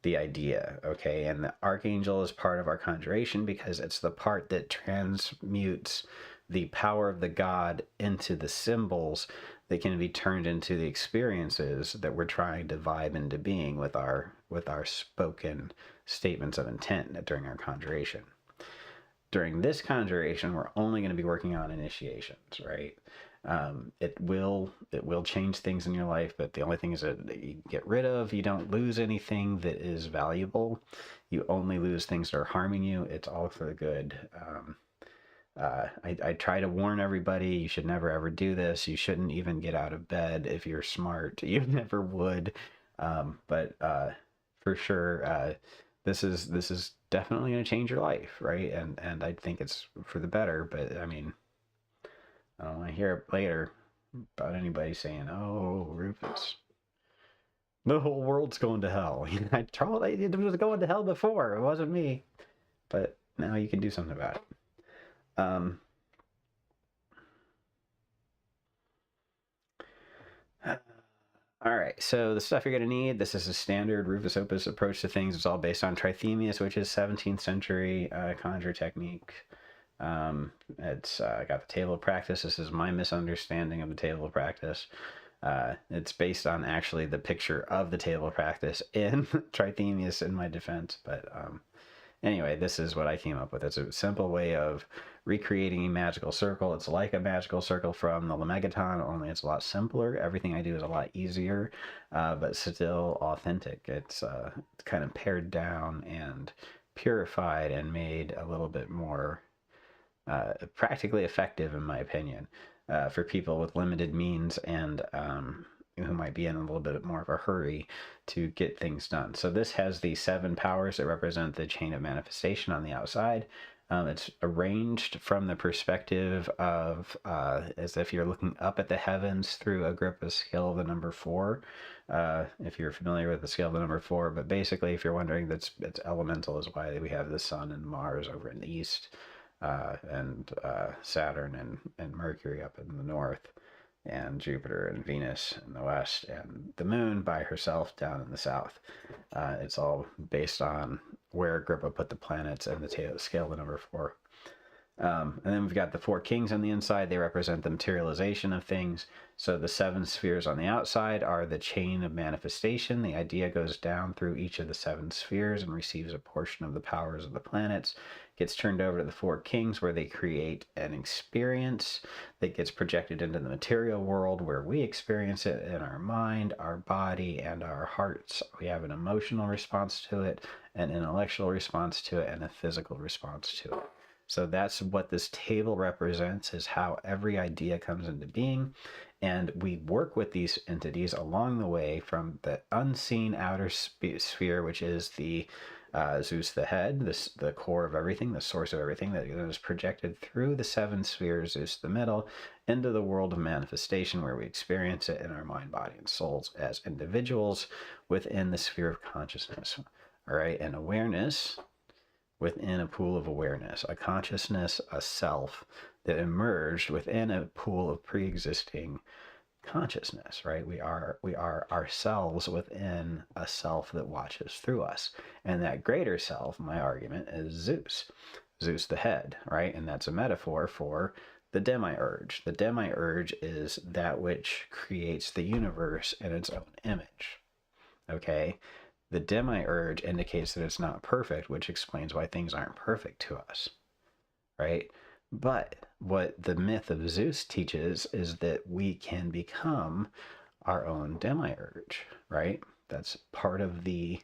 the idea. Okay, and the archangel is part of our conjuration because it's the part that transmutes the power of the god into the symbols they can be turned into the experiences that we're trying to vibe into being with our spoken statements of intent during our conjuration. During this conjuration, we're only going to be working on initiations, right? It will change things in your life, but the only thing is that you get rid of. You don't lose anything that is valuable. You only lose things that are harming you. It's all for the good. I try to warn everybody, you should never ever do this. You shouldn't even get out of bed if you're smart. You never would. But for sure, this is definitely going to change your life, right? And I think it's for the better. But I mean, I don't want to hear it later about anybody saying, "Oh, Rufus, the whole world's going to hell." I told it was going to hell before. It wasn't me, but now you can do something about it. All right, so the stuff you're going to need, this is a standard Rufus Opus approach to things. It's all based on Trithemius, which is 17th century conjure technique. It's got the table of practice. This is my misunderstanding of the table of practice. It's based on actually the picture of the table of practice in Trithemius in my defense, but anyway, this is what I came up with. It's a simple way of recreating a magical circle. It's like a magical circle from the Lemegeton, only it's a lot simpler. Everything I do is a lot easier, but still authentic. It's kind of pared down and purified and made a little bit more practically effective, in my opinion, for people with limited means and who might be in a little bit more of a hurry to get things done. So this has the 7 powers that represent the chain of manifestation on the outside. It's arranged from the perspective of as if you're looking up at the heavens through Agrippa's scale of the number 4. If you're familiar with the scale of the number 4, but basically, if you're wondering, it's elemental is why we have the Sun and Mars over in the east, and Saturn and Mercury up in the north, and Jupiter and Venus in the west, and the moon by herself down in the south. It's all based on where Agrippa put the planets and the scale of the number 4. And then we've got the 4 kings on the inside. They represent the materialization of things. So the 7 spheres on the outside are the chain of manifestation. The idea goes down through each of the 7 spheres and receives a portion of the powers of the planets, gets turned over to the 4 kings, where they create an experience that gets projected into the material world, where we experience it in our mind, our body, and our hearts. We have an emotional response to it, an intellectual response to it, and a physical response to it. So that's what this table represents, is how every idea comes into being. And we work with these entities along the way from the unseen outer sphere, which is the Zeus the head, the core of everything, the source of everything, that is projected through the 7 spheres, Zeus the middle, into the world of manifestation, where we experience it in our mind, body, and souls as individuals within the sphere of consciousness. All right, and awareness within a pool of awareness, a consciousness, a self that emerged within a pool of pre-existing consciousness, right? We are ourselves within a self that watches through us. And that greater self, my argument, is Zeus the head, right? And that's a metaphor for the demiurge. The demiurge is that which creates the universe in its own image, okay? The demiurge indicates that it's not perfect, which explains why things aren't perfect to us, right? But what the myth of Zeus teaches is that we can become our own demiurge, right? That's part of the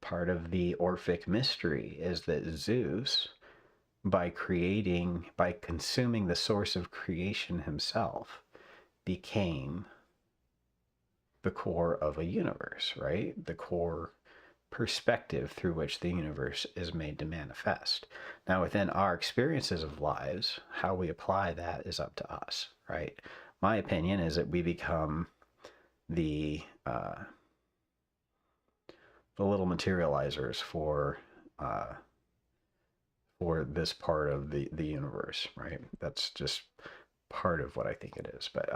Orphic mystery, is that Zeus, by consuming the source of creation himself, became the core of a universe, right? The core perspective through which the universe is made to manifest. Now, within our experiences of lives, how we apply that is up to us, right? My opinion is that we become the little materializers for this part of the universe, right? That's just part of what I think it is. But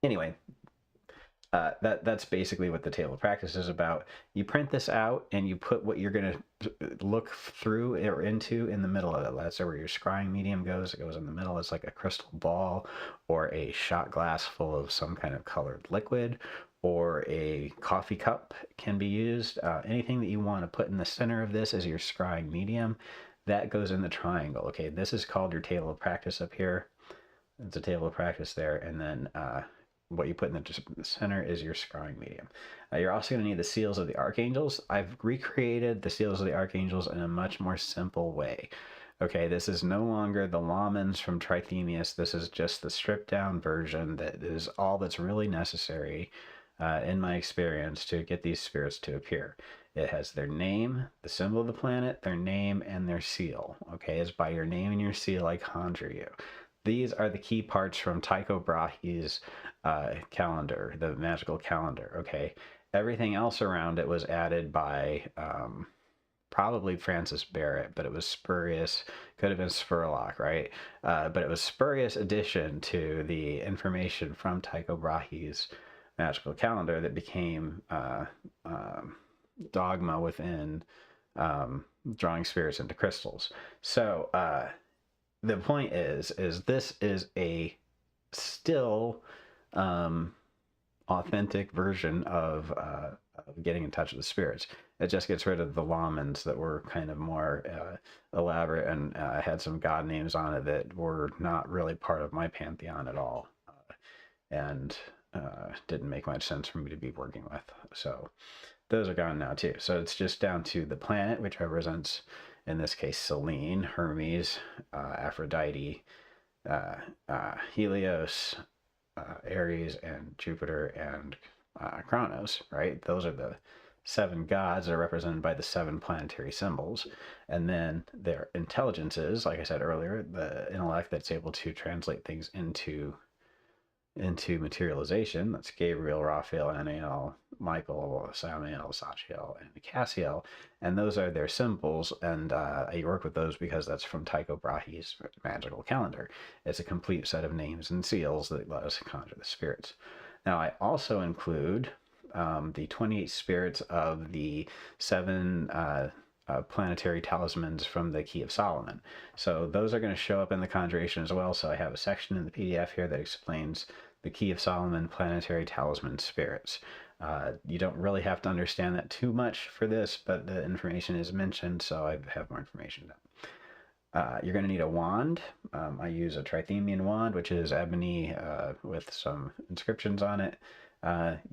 anyway, that's basically what the table of practice is about. You print this out and you put what you're going to look through or into in the middle of it. That's where your scrying medium goes. It goes in the middle. It's like a crystal ball or a shot glass full of some kind of colored liquid, or a coffee cup can be used. Anything that you want to put in the center of this as your scrying medium, that goes in the triangle. Okay, this is called your table of practice up here. It's a table of practice there, and then what you put in the center is your scrying medium. You're also going to need the seals of the archangels. I've recreated the seals of the archangels in a much more simple way. Okay, this is no longer the lamens from Trithemius. This is just the stripped down version that is all that's really necessary in my experience to get these spirits to appear. It has their name, the symbol of the planet, their name, and their seal. Okay, it's by your name and your seal I conjure you. These are the key parts from Tycho Brahe's calendar, the magical calendar. Okay, everything else around it was added by probably Francis Barrett, but it was spurious. Could have been Spurlock, right? But it was spurious addition to the information from Tycho Brahe's magical calendar that became dogma within drawing spirits into crystals. So the point is this is a still authentic version of getting in touch with the spirits. It just gets rid of the lamens that were kind of more elaborate and had some god names on it that were not really part of my pantheon at all, and didn't make much sense for me to be working with. So those are gone now too. So it's just down to the planet, which represents, in this case, Selene, Hermes, Aphrodite, Helios, Ares, and Jupiter, and Kronos, right? Those are the 7 gods that are represented by the 7 planetary symbols. And then their intelligences, like I said earlier, the intellect that's able to translate things into materialization. That's Gabriel, Raphael, Anael, Michael, Samael, Sachiel, and Cassiel. And those are their symbols. And I work with those because that's from Tycho Brahe's magical calendar. It's a complete set of names and seals that let us conjure the spirits. Now, I also include the 28 spirits of the 7 planetary talismans from the Key of Solomon. So those are going to show up in the conjuration as well. So I have a section in the PDF here that explains the Key of Solomon planetary talisman spirits. You don't really have to understand that too much for this, but the information is mentioned, so I have more information now. You're going to need a wand. I use a Trithemian wand, which is ebony with some inscriptions on it.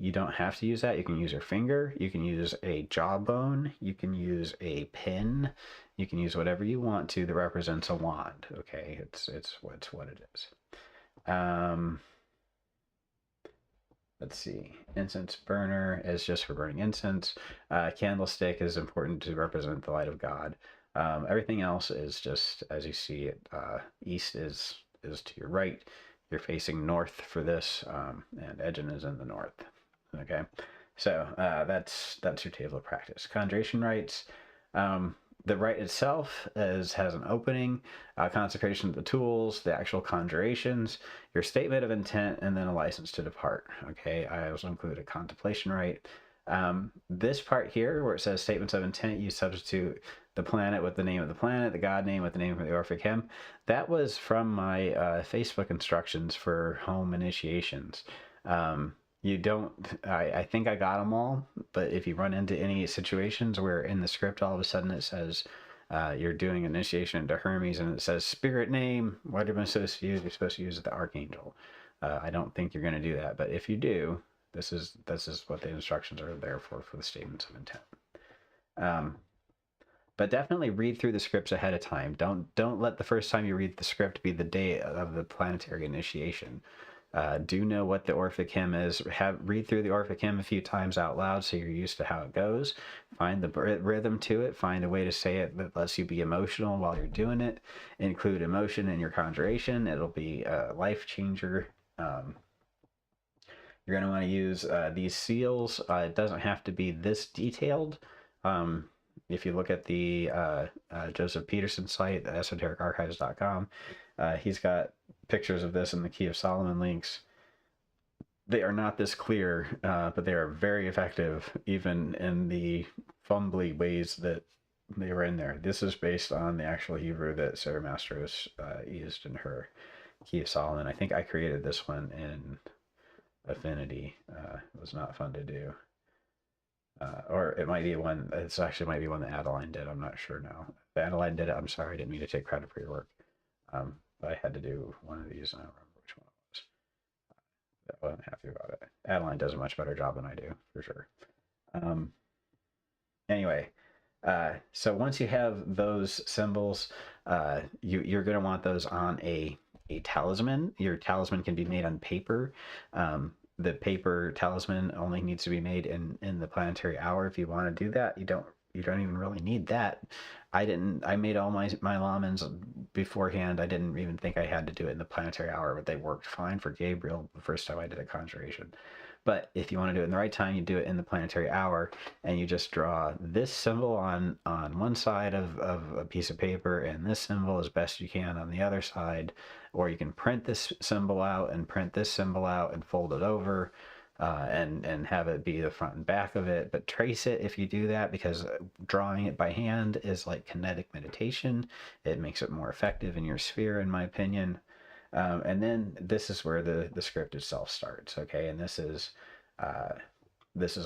You don't have to use that. You can use your finger. You can use a jawbone. You can use a pin. You can use whatever you want to that represents a wand. Okay, it's what it is. Let's see. Incense burner is just for burning incense. Candlestick is important to represent the light of God. Everything else is just as you see it. East is to your right. You're facing north for this, and Edgen is in the north. Okay, so that's your table of practice. Conjuration rites. The rite itself has an opening, consecration of the tools, the actual conjurations, your statement of intent, and then a license to depart. Okay, I also include a contemplation rite. This part here, where it says statements of intent, you substitute the planet with the name of the planet, the god name with the name of the Orphic Hymn. That was from my Facebook instructions for home initiations. You don't, I think I got them all, but if you run into any situations where in the script all of a sudden it says you're doing initiation into Hermes and it says spirit name, what am I supposed to use? You're supposed to use the archangel. I don't think you're going to do that, but if you do, this is what the instructions are there for the statements of intent. But definitely read through the scripts ahead of time. Don't let the first time you read the script be the day of the planetary initiation. Do know what the Orphic Hymn is. Read through the Orphic Hymn a few times out loud so you're used to how it goes. Find the rhythm to it. Find a way to say it that lets you be emotional while you're doing it. Include emotion in your conjuration. It'll be a life changer. You're going to want to use these seals. It doesn't have to be this detailed. If you look at the Joseph Peterson site, esotericarchives.com, he's got pictures of this in the Key of Solomon links. they are not this clear, but they are very effective, even in the fumbly ways that they were in there. This is based on the actual Hebrew that Sarah Mastros used in her Key of Solomon. I think I created this one in Affinity. It was not fun to do. Or it might be one, it's actually might be one that Adeline did. I'm not sure now. If Adeline did it, I'm sorry. I didn't mean to take credit for your work. But I had to do one of these, and I don't remember which one it was. I wasn't happy about it. Adeline does a much better job than I do, for sure. Anyway, so once you have those symbols, you're going to want those on a talisman. Your talisman can be made on paper. The paper talisman only needs to be made in the planetary hour. If you want to do that, you don't even really need that. I made all my lamens beforehand. I didn't even think I had to do it in the planetary hour, but they worked fine for Gabriel the first time I did a conjuration. But if you want to do it in the right time, you do it in the planetary hour, and you just draw this symbol on one side of a piece of paper, and this symbol as best you can on the other side. Or you can print this symbol out and print this symbol out and fold it over, and have it be the front and back of it. But trace it if you do that, because drawing it by hand is like kinetic meditation. It makes it more effective in your sphere, in my opinion. And then this is where the script itself starts, okay? And this is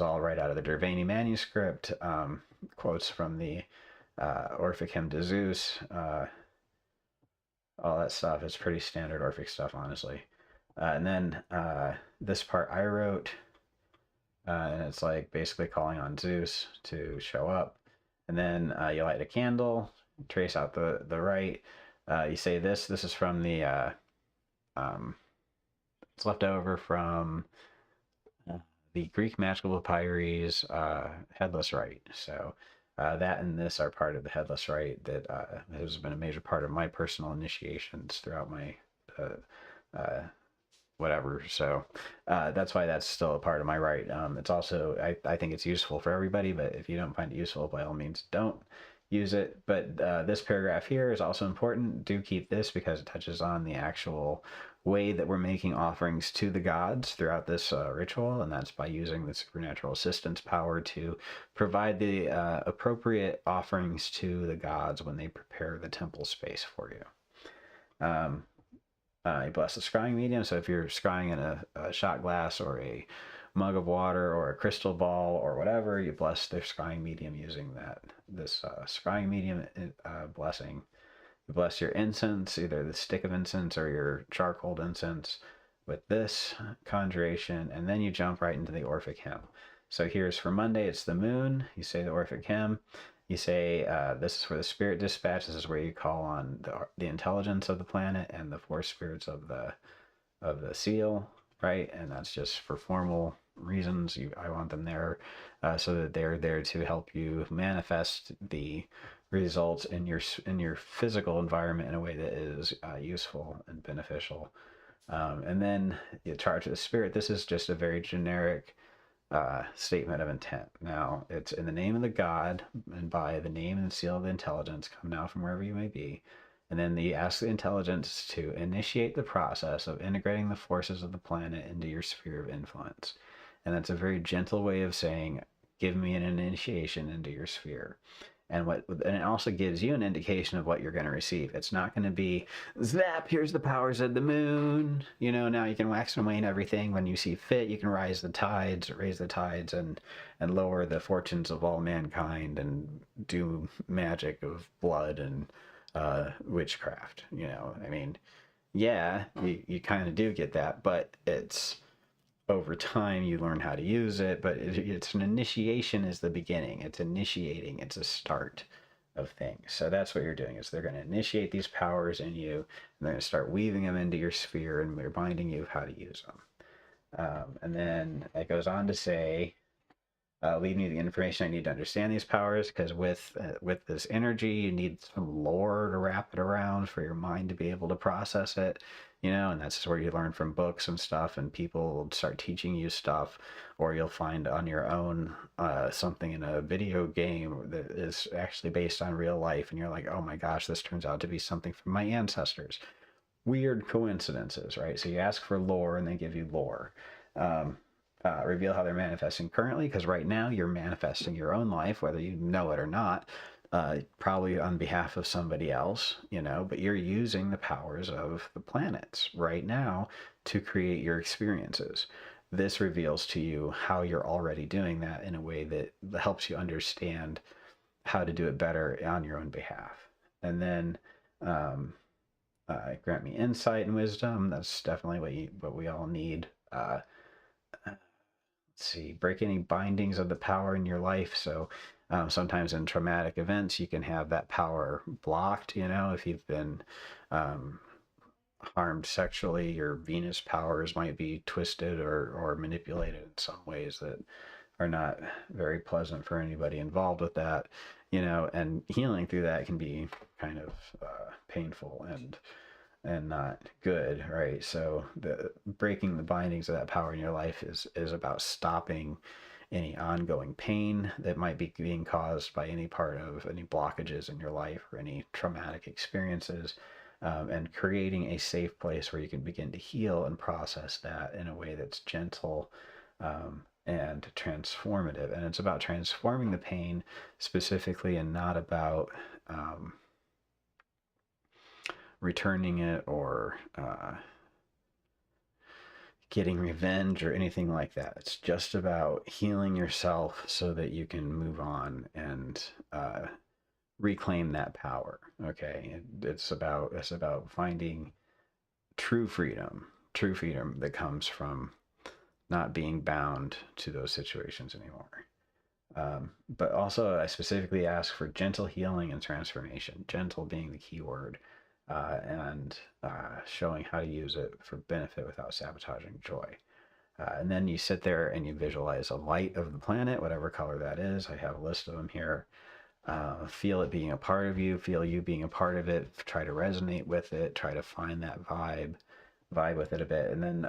all right out of the Derveni manuscript, quotes from the Orphic Hymn to Zeus, all that stuff. It's pretty standard Orphic stuff, honestly. And then this part I wrote, and it's like basically calling on Zeus to show up. And then you light a candle, trace out the rite. You say this is from the it's left over from the Greek magical papyries headless rite. So that and this are part of the headless rite that has been a major part of my personal initiations throughout my whatever. So that's why that's still a part of my rite. It's also, I think it's useful for everybody, but if you don't find it useful, by all means, don't use it. But this paragraph here is also important. Do keep this, because it touches on the actual way that we're making offerings to the gods throughout this ritual, and that's by using the supernatural assistance power to provide the appropriate offerings to the gods when they prepare the temple space for you. You bless the scrying medium. So if you're scrying in a shot glass or a mug of water or a crystal ball or whatever, you bless the scrying medium using this scrying medium blessing. You bless your incense, either the stick of incense or your charcoal incense, with this conjuration, and then you jump right into the Orphic hymn. So here's for Monday, it's the moon. You say the Orphic hymn. You say this is for the spirit dispatch. This is where you call on the intelligence of the planet and the four spirits of the seal, right? And that's just for formal reasons. I want them there so that they're there to help you manifest the results in your physical environment in a way that is useful and beneficial. And then you charge the spirit. This is just a very generic statement of intent. Now, it's in the name of the god, and by the name and seal of the intelligence, come now from wherever you may be. And then you ask the intelligence to initiate the process of integrating the forces of the planet into your sphere of influence. And that's a very gentle way of saying, give me an initiation into your sphere. And it also gives you an indication of what you're going to receive. It's not going to be, zap, here's the powers of the moon. Now you can wax and wane everything when you see fit. You can raise the tides, and lower the fortunes of all mankind, and do magic of blood and witchcraft. You kind of do get that, but it's over time you learn how to use it. But it's an initiation is the beginning. It's initiating. It's a start of things. So that's what you're doing, is they're going to initiate these powers in you, and they're going to start weaving them into your sphere and reminding you of how to use them. And then it goes on to say, leave me the information I need to understand these powers, because with this energy, you need some lore to wrap it around for your mind to be able to process it. And that's where you learn from books and stuff, and people will start teaching you stuff, or you'll find on your own something in a video game that is actually based on real life, and you're like, oh my gosh, this turns out to be something from my ancestors. Weird coincidences, right? So you ask for lore, and they give you lore. reveal how they're manifesting currently, because right now you're manifesting your own life, whether you know it or not, probably on behalf of somebody else, but you're using the powers of the planets right now to create your experiences. This reveals to you how you're already doing that in a way that helps you understand how to do it better on your own behalf. And then um, grant me insight and wisdom. That's definitely what we all need. Let's see, break any bindings of the power in your life. So sometimes in traumatic events, you can have that power blocked. If you've been harmed sexually, your Venus powers might be twisted or manipulated in some ways that are not very pleasant for anybody involved with that, and healing through that can be kind of painful and not good, right? So the breaking the bindings of that power in your life is about stopping any ongoing pain that might be being caused by any part of any blockages in your life or any traumatic experiences, and creating a safe place where you can begin to heal and process that in a way that's gentle, and transformative. And it's about transforming the pain specifically, and not about returning it or getting revenge or anything like that. It's just about healing yourself so that you can move on and reclaim that power. Okay, it's about finding true freedom that comes from not being bound to those situations anymore. But also, I specifically ask for gentle healing and transformation, gentle being the key word, and showing how to use it for benefit without sabotaging joy. And then you sit there and you visualize a light of the planet, whatever color that is. I have a list of them here. Feel it being a part of you, feel you being a part of it, try to resonate with it, try to find that vibe with it a bit, and then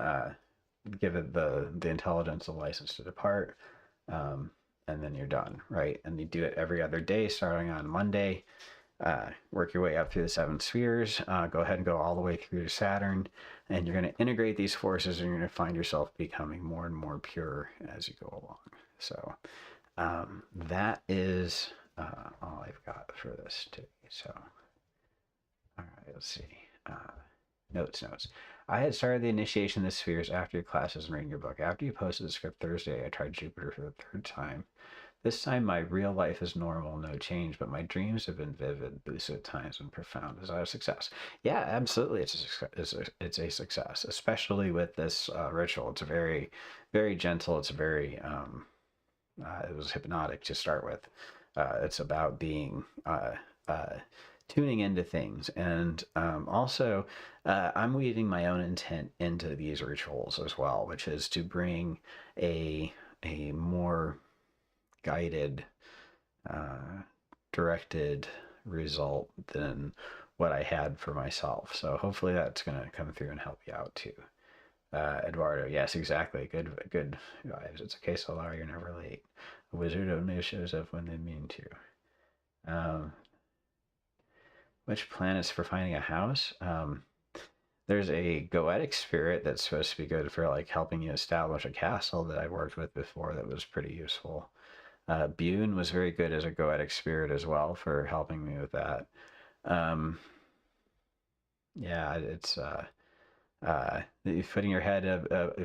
give it the intelligence, the license to depart, and then you're done, right? And you do it every other day, starting on Monday. Work your way up through the 7 spheres. Go ahead and go all the way through to Saturn, and you're going to integrate these forces, and you're going to find yourself becoming more and more pure as you go along. So that is all I've got for this today. So, all right, let's see. Notes. I had started the initiation of the spheres after your classes and reading your book. After you posted the script Thursday, I tried Jupiter for the 3rd time. This time, my real life is normal, no change, but my dreams have been vivid, lucid at times, and profound. Is that a success? Yeah, absolutely. It's a success, especially with this ritual. It's very, very gentle. It's very, it was hypnotic to start with. It's about being, tuning into things. And also, I'm weaving my own intent into these rituals as well, which is to bring a more guided, directed result than what I had for myself. So hopefully that's going to come through and help you out too. Eduardo, yes, exactly. Good vibes. It's okay, Solar, you're never late. A wizard only shows up when they mean to. Which planets for finding a house? There's a goetic spirit that's supposed to be good for like helping you establish a castle that I worked with before that was pretty useful. Bune was very good as a goetic spirit as well for helping me with that. Yeah, it's putting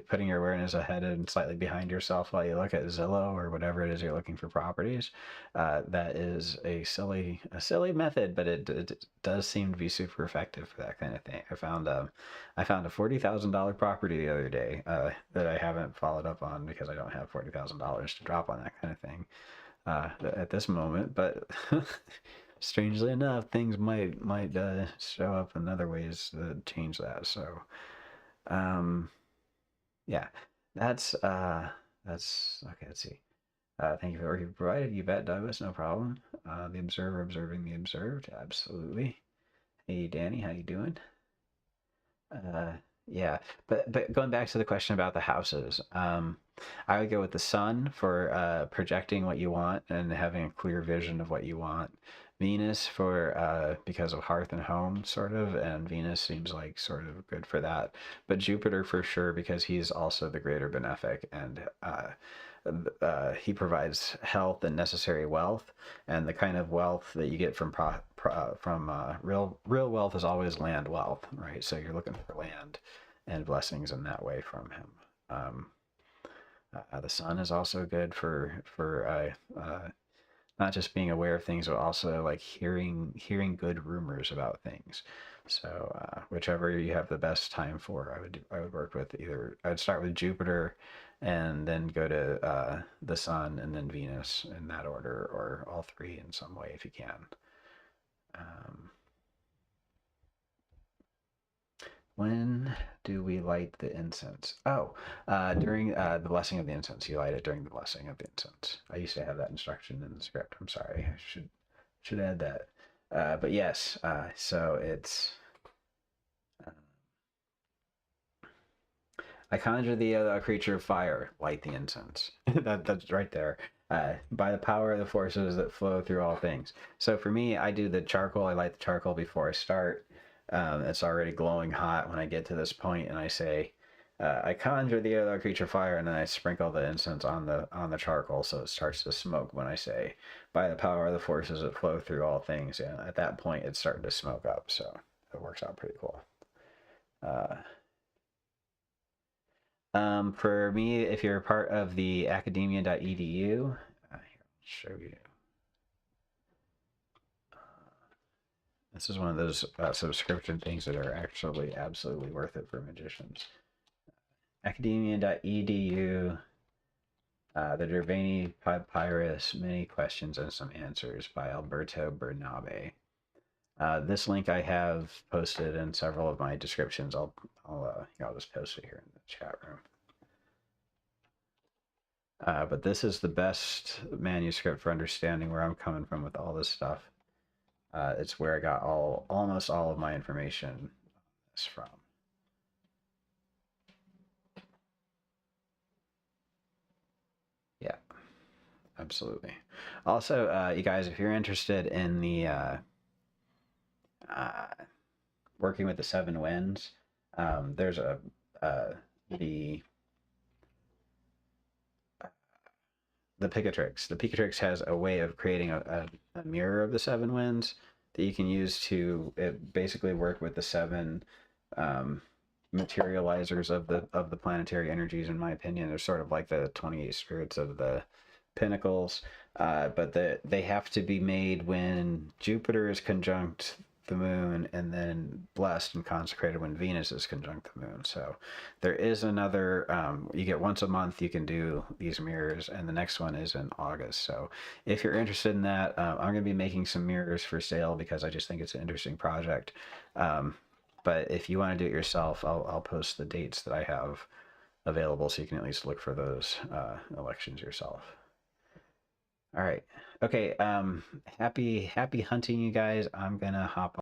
putting your awareness ahead and slightly behind yourself while you look at Zillow or whatever it is you're looking for properties. That is a silly method, but it does seem to be super effective for that kind of thing. I found a $40,000 property the other day that I haven't followed up on because I don't have $40,000 to drop on that kind of thing at this moment. But strangely enough, things might show up in other ways that change that. So yeah, that's okay. Let's see. Thank you for the work you provided. You bet, Douglas. No problem. The observer observing the observed. Absolutely. Hey, Danny, how you doing? Yeah, but going back to the question about the houses, I would go with the sun for projecting what you want and having a clear vision of what you want. Venus for because of hearth and home, sort of, and Venus seems like sort of good for that. But Jupiter for sure because he's also the greater benefic, and he provides health and necessary wealth, and the kind of wealth that you get from real wealth is always land wealth, right? So you're looking for land and blessings in that way from him. The sun is also good for not just being aware of things, but also like hearing good rumors about things. So whichever you have the best time for, I would work with either. I would start with Jupiter, and then go to the Sun, and then Venus in that order, or all three in some way if you can. When do we light the incense? Oh, during the blessing of the incense. You light it during the blessing of the incense. I used to have that instruction in the script. I'm sorry. I should add that. But yes, so it's. I conjure the creature of fire, light the incense. That's right there. By the power of the forces that flow through all things. So for me, I do the charcoal. I light the charcoal before I start. It's already glowing hot when I get to this point, and I say, I conjure the other creature fire, and then I sprinkle the incense on the charcoal, so it starts to smoke when I say, by the power of the forces that flow through all things. And at that point, it's starting to smoke up, so it works out pretty cool. For me, if you're a part of the academia.edu, here, I'll show you. This is one of those subscription things that are actually absolutely worth it for magicians. Academia.edu, the Dervani Papyrus, Many Questions and Some Answers by Alberto Bernabe. This link I have posted in several of my descriptions. I'll just post it here in the chat room. But this is the best manuscript for understanding where I'm coming from with all this stuff. It's where I got almost all of my information from. Yeah, absolutely. Also, you guys, if you're interested in the working with the seven winds, there's the Picatrix. The Picatrix has a way of creating a mirror of the seven winds that you can use to basically work with the seven materializers of the planetary energies. In my opinion, they're sort of like the 28 spirits of the pinnacles, but they have to be made when Jupiter is conjunct the moon, and then blessed and consecrated when Venus is conjunct the moon. So there is another, you get once a month, you can do these mirrors, and the next one is in August. So if you're interested in that, I'm going to be making some mirrors for sale because I just think it's an interesting project. But if you want to do it yourself, I'll post the dates that I have available so you can at least look for those elections yourself. All right. Okay. Happy hunting, you guys. I'm gonna hop